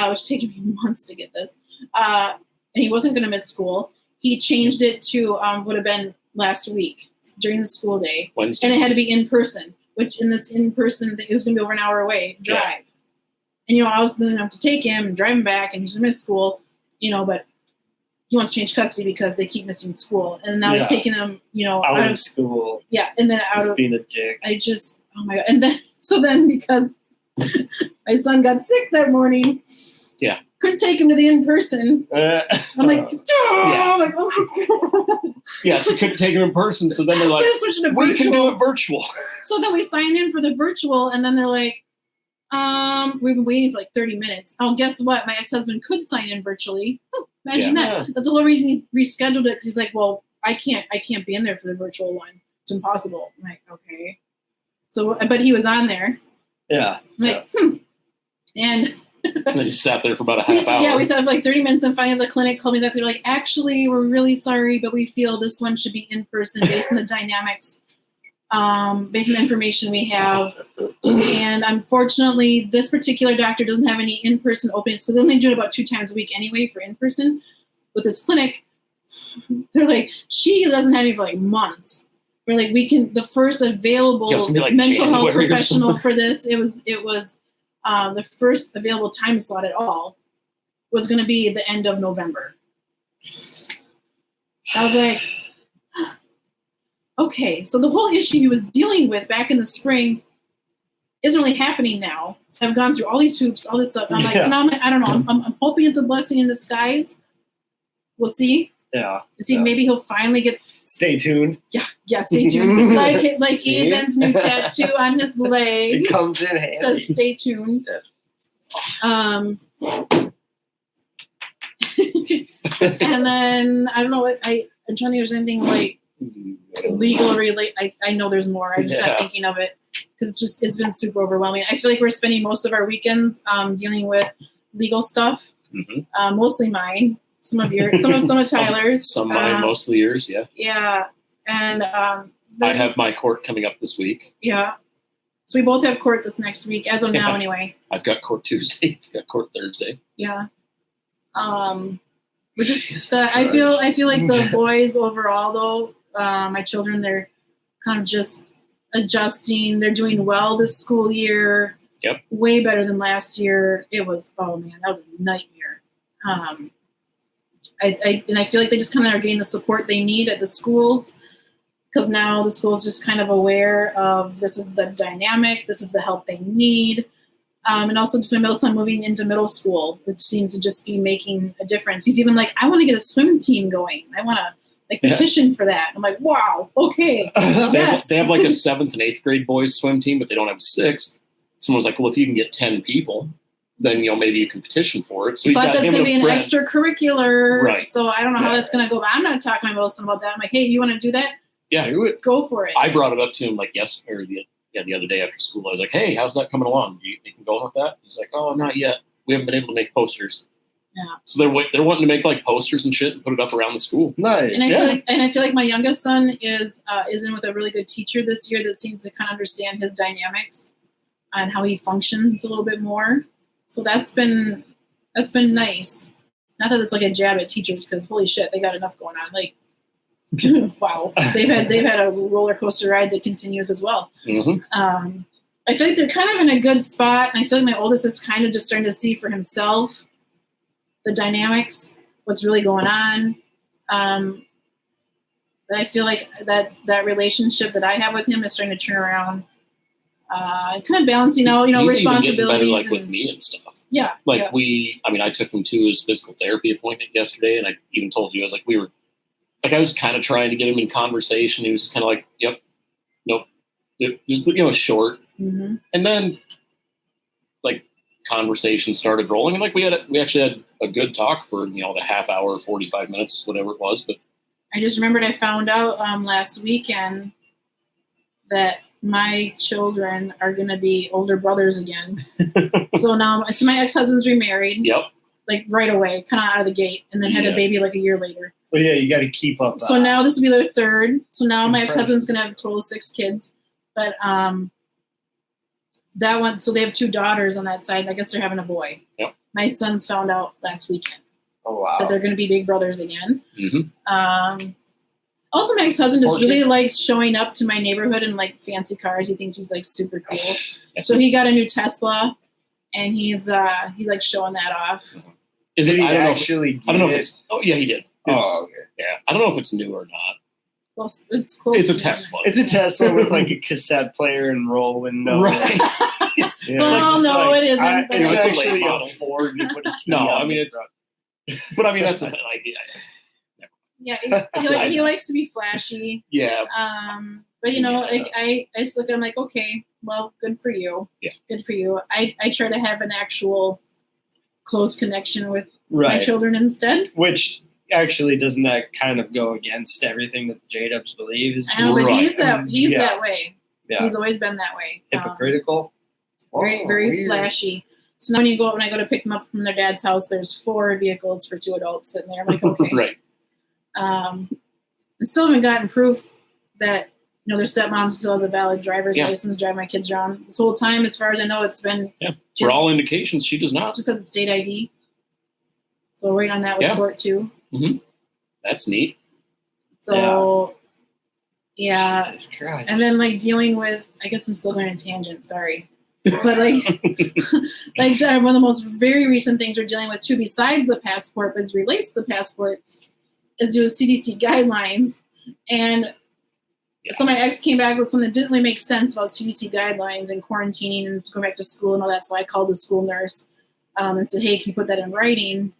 Speaker 3: which taking me months to get this, and he wasn't going to miss school, he changed it to would have been last week during the school day.
Speaker 1: Wednesday.
Speaker 3: And it had to be in person, which in this in-person thing, it was going to be over an hour away drive. Yeah. And, I was going to have to take him and drive him back, and he's going to miss school, but he wants to change custody because they keep missing school. And now he's taking him,
Speaker 2: out of school.
Speaker 3: Yeah. And then out of
Speaker 2: being a dick.
Speaker 3: Oh my God. And then because my son got sick that morning.
Speaker 1: Yeah.
Speaker 3: Couldn't take him to the in-person. I'm like, oh my God.
Speaker 1: Yeah, so couldn't take him in person. So then they're like,
Speaker 3: so
Speaker 1: we can do it virtual.
Speaker 3: So then we signed in for the virtual, and then they're like, We've been waiting for like 30 minutes. Oh, guess what? My ex-husband could sign in virtually. Imagine that. That's the whole reason he rescheduled it, because he's like, well, I can't be in there for the virtual one. It's impossible. I'm like, okay. So, but he was on there.
Speaker 2: Yeah.
Speaker 3: I'm like, And
Speaker 1: then he sat there for about a half hour.
Speaker 3: Yeah, we sat for like 30 minutes, and finally the clinic called me back. They're like, actually, we're really sorry, but we feel this one should be in person based on the dynamics, based on the information we have. And unfortunately, this particular doctor doesn't have any in-person openings, because they only do it about 2 times a week anyway for in-person. With this clinic, they're like, she doesn't have any for like months. We're like, the first available
Speaker 1: like
Speaker 3: mental health
Speaker 1: January
Speaker 3: professional for this, it was the first available time slot at all was going to be the end of November. I was like, okay, so the whole issue he was dealing with back in the spring isn't really happening now. So I've gone through all these hoops, all this stuff. And I'm like, so now I don't know. I'm hoping it's a blessing in disguise. We'll see.
Speaker 2: Yeah.
Speaker 3: See, maybe he'll finally get.
Speaker 2: Stay tuned.
Speaker 3: Yeah, stay tuned. like Ethan's new tattoo on his leg.
Speaker 2: It comes in handy.
Speaker 3: It says stay tuned. And then I don't know what I'm trying to think if there's anything like legal or I know there's more. I'm just not thinking of it, because it's been super overwhelming. I feel like we're spending most of our weekends dealing with legal stuff. Mostly mine. Some of Tyler's.
Speaker 1: Some mine, mostly yours, yeah.
Speaker 3: Yeah. And
Speaker 1: I have my court coming up this week.
Speaker 3: Yeah. So we both have court this next week, as of now anyway.
Speaker 1: I've got court Tuesday. I've got court Thursday.
Speaker 3: Yeah. We're just I feel like the boys overall though, my children, they're kind of just adjusting. They're doing well this school year.
Speaker 1: Yep. Way
Speaker 3: better than last year. It was, oh man, that was a nightmare. I feel like they just kind of are getting the support they need at the schools, because now the school's just kind of aware of this is the dynamic, this is the help they need. And also just my middle son moving into middle school, it seems to just be making a difference. He's even like, I want to get a swim team going. I want to petition for that. I'm like, wow, okay.
Speaker 1: They have like a 7th and 8th grade boys swim team, but they don't have 6th. Someone was like, well, if you can get 10 people, then maybe you can petition for it. So
Speaker 3: but that's going to be an extracurricular,
Speaker 1: right? So
Speaker 3: I don't know how that's going to go. But I'm not talking to my middle son about that. I'm like, hey, you want to do that?
Speaker 1: Yeah,
Speaker 2: do it.
Speaker 3: Go for it.
Speaker 1: I brought it up to him like the other day after school. I was like, hey, how's that coming along? You can go with that? He's like, oh, not yet. We haven't been able to make posters.
Speaker 3: Yeah.
Speaker 1: So they're wanting to make like posters and shit and put it up around the school.
Speaker 2: Nice.
Speaker 3: And I feel like my youngest son is in with a really good teacher this year that seems to kind of understand his dynamics and how he functions a little bit more. So that's been nice. Not that it's like a jab at teachers, because holy shit, they got enough going on. Like, wow, they've had a roller coaster ride that continues as well.
Speaker 1: Mm-hmm.
Speaker 3: I feel like they're kind of in a good spot, and I feel like my oldest is kind of just starting to see for himself the dynamics, what's really going on. I feel like that relationship that I have with him is starting to turn around. Kind of balancing out,
Speaker 1: He's
Speaker 3: responsibilities.
Speaker 1: Even getting better, with me and stuff.
Speaker 3: Yeah.
Speaker 1: I took him to his physical therapy appointment yesterday, and I even told you, I was like, I was kind of trying to get him in conversation. He was kind of like, yep, nope. Just, short.
Speaker 3: Mm-hmm.
Speaker 1: And then, conversation started rolling, and we actually had a good talk for, the half hour, 45 minutes, whatever it was. But
Speaker 3: I just remembered I found out last weekend that my children are going to be older brothers again. So my ex-husband's remarried.
Speaker 1: Yep.
Speaker 3: Right away, kind of out of the gate, and then had a baby a year later.
Speaker 2: Well, yeah, you got to keep up.
Speaker 3: So now this will be their third. So now my ex-husband's going to have a total of 6 kids. But that one, so they have 2 daughters on that side. I guess they're having a boy.
Speaker 1: Yep.
Speaker 3: My sons found out last weekend.
Speaker 2: Oh, wow.
Speaker 3: That they're going to be big brothers again.
Speaker 1: Mm-hmm.
Speaker 3: Also, my ex-husband just really likes showing up to my neighborhood in fancy cars. He thinks he's super cool. So he got a new Tesla, and he's showing that off.
Speaker 2: Is it? I don't know if
Speaker 1: it's. Oh yeah, he did.
Speaker 2: Okay.
Speaker 1: Yeah, I don't know if it's new or not.
Speaker 3: Well, it's close.
Speaker 1: It's a Tesla.
Speaker 2: It's a Tesla with a cassette player and roll window.
Speaker 1: Right.
Speaker 3: Yeah. It isn't.
Speaker 2: It's actually
Speaker 1: a
Speaker 2: a Ford. You put a
Speaker 1: no, I mean it's. But I mean that's
Speaker 3: Yeah, he likes to be flashy.
Speaker 1: Yeah.
Speaker 3: But like I just look at it, I'm like, okay, well, good for you.
Speaker 1: Yeah.
Speaker 3: Good for you. I try to have an actual close connection with my
Speaker 2: Right.
Speaker 3: children instead.
Speaker 2: Which actually doesn't that kind of go against everything that the J-Dubs believes?
Speaker 3: I know, but
Speaker 1: Right.
Speaker 3: he's
Speaker 2: Yeah.
Speaker 3: that way.
Speaker 2: Yeah.
Speaker 3: He's always been that way.
Speaker 2: Hypocritical.
Speaker 3: Very,
Speaker 2: Oh,
Speaker 3: very
Speaker 2: weird.
Speaker 3: flashy. So now when I go to pick them up from their dad's house, there's 4 vehicles for 2 adults sitting there. I'm like, okay.
Speaker 1: Right.
Speaker 3: I still haven't gotten proof that their stepmom still has a valid driver's license to drive my kids around. This whole time, as far as I know, it's been
Speaker 1: For all indications, she does not.
Speaker 3: just has a state ID. So we're waiting on that with court too.
Speaker 1: Mm-hmm. That's neat.
Speaker 3: So yeah.
Speaker 2: Jesus Christ.
Speaker 3: And then like dealing with, I guess I'm still going on a tangent. Sorry. But like one of the most very recent things we're dealing with too, besides the passport, but it relates to the passport, is due to CDC guidelines. And so my ex came back with something that didn't really make sense about CDC guidelines and quarantining and going back to school and all that. So I called the school nurse and said, hey, can you put that in writing?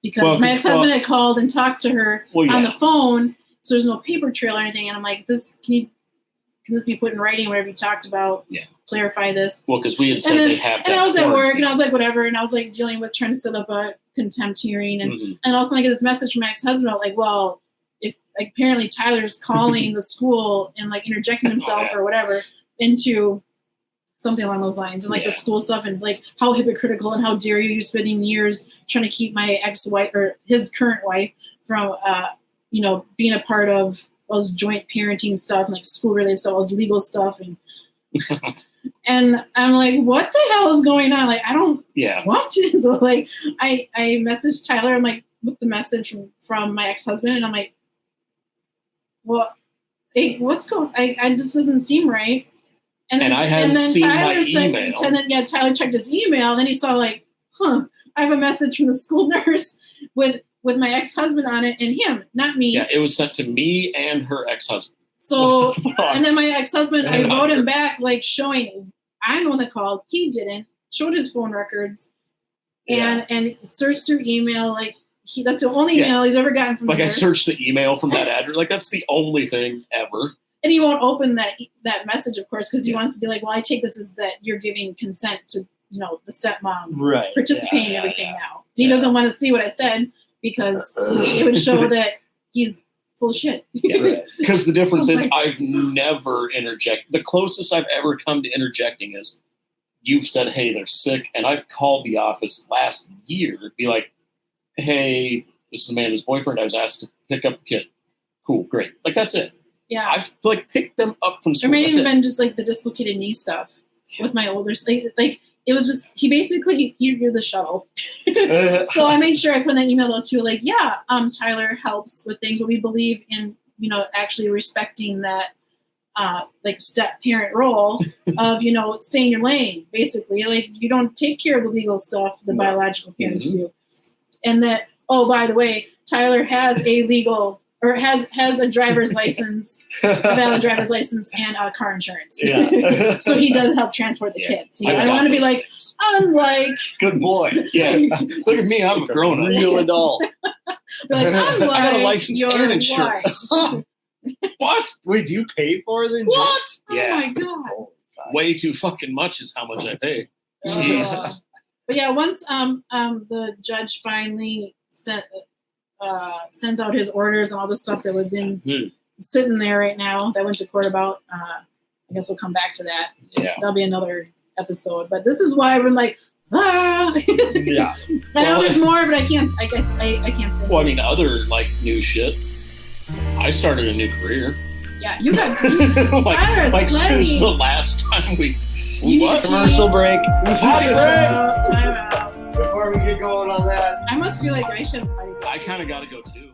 Speaker 3: Because my ex-husband had called and talked to her on the phone, so there's no paper trail or anything. And I'm like, can this be put in writing, whatever you talked about? Yeah. Clarify this.
Speaker 1: Well, because we had said they have to.
Speaker 3: And I was at work, and I was like, whatever. And I was like dealing with trying to set up a contempt hearing. And, and also I get this message from my ex-husband about like, well, if like, apparently Tyler's calling the school and like interjecting himself or whatever into something along those lines. And like the school stuff and like how hypocritical and how dare you spending years trying to keep my ex-wife or his current wife from, being a part of all this joint parenting stuff and like school related stuff, all this legal stuff. And and I'm like, what the hell is going on? Like, I don't watch it. So like I messaged Tyler, I'm like, with the message from my ex-husband, and I'm like, well, hey, what's going on? I just doesn't seem right. And then,
Speaker 1: I hadn't seen my email.
Speaker 3: And then Tyler checked his email, and then he saw like, I have a message from the school nurse with my ex-husband on it and him, not me.
Speaker 1: Yeah, it was sent to me and her ex-husband.
Speaker 3: So, and then my ex-husband, I wrote him back, like showing I'm the one that called. He didn't. Showed his phone records and searched through email. Like that's the only email he's ever gotten from the nurse.
Speaker 1: I searched the email from that address. Like that's the only thing ever.
Speaker 3: And he won't open that message, of course, because he wants to be like, well, I take this as that you're giving consent to, the stepmom participating in everything now. And he doesn't want to see what I said because it would show that he's full of shit.
Speaker 1: Because the difference is I've never interjected. The closest I've ever come to interjecting is you've said, hey, they're sick. And I've called the office last year to be like, hey, this is Amanda's boyfriend. I was asked to pick up the kid. Cool, great. Like, that's it.
Speaker 3: Yeah.
Speaker 1: I've picked them up from school.
Speaker 3: Or maybe even been just like the dislocated knee stuff with my older like it was just you're the shuttle. So I made sure I put in that email though too, like, Tyler helps with things, but we believe in, actually respecting that like step parent role of, stay in your lane, basically. Like you don't take care of the legal stuff the biological parents do. And that, oh, by the way, Tyler has a legal or has a driver's license, a valid driver's license, and car insurance. Yeah. So he does help transport the kids. I don't want to be like, I'm like,
Speaker 2: good boy.
Speaker 1: Yeah. Look at me, I'm a grown up,
Speaker 2: real adult.
Speaker 3: Like, I
Speaker 1: got a license and insurance. What?
Speaker 2: Wait, do you pay for the insurance?
Speaker 1: What?
Speaker 3: Oh my god.
Speaker 1: Way too fucking much is how much I pay. Jesus.
Speaker 3: But yeah, once the judge finally sends out his orders and all the stuff that was sitting there right now that went to court about. I guess we'll come back to that. Yeah, that'll be another episode. But this is why I've been like, yeah. I know there's more, but I can't. I guess I can't think.
Speaker 1: Well, I mean, other like new shit. I started a new career.
Speaker 3: Yeah, you got
Speaker 1: like since the last time we.
Speaker 2: What? Commercial break.
Speaker 3: Time out.
Speaker 2: Before we get going on that,
Speaker 3: I must feel like I should.
Speaker 1: I kind of got to go too.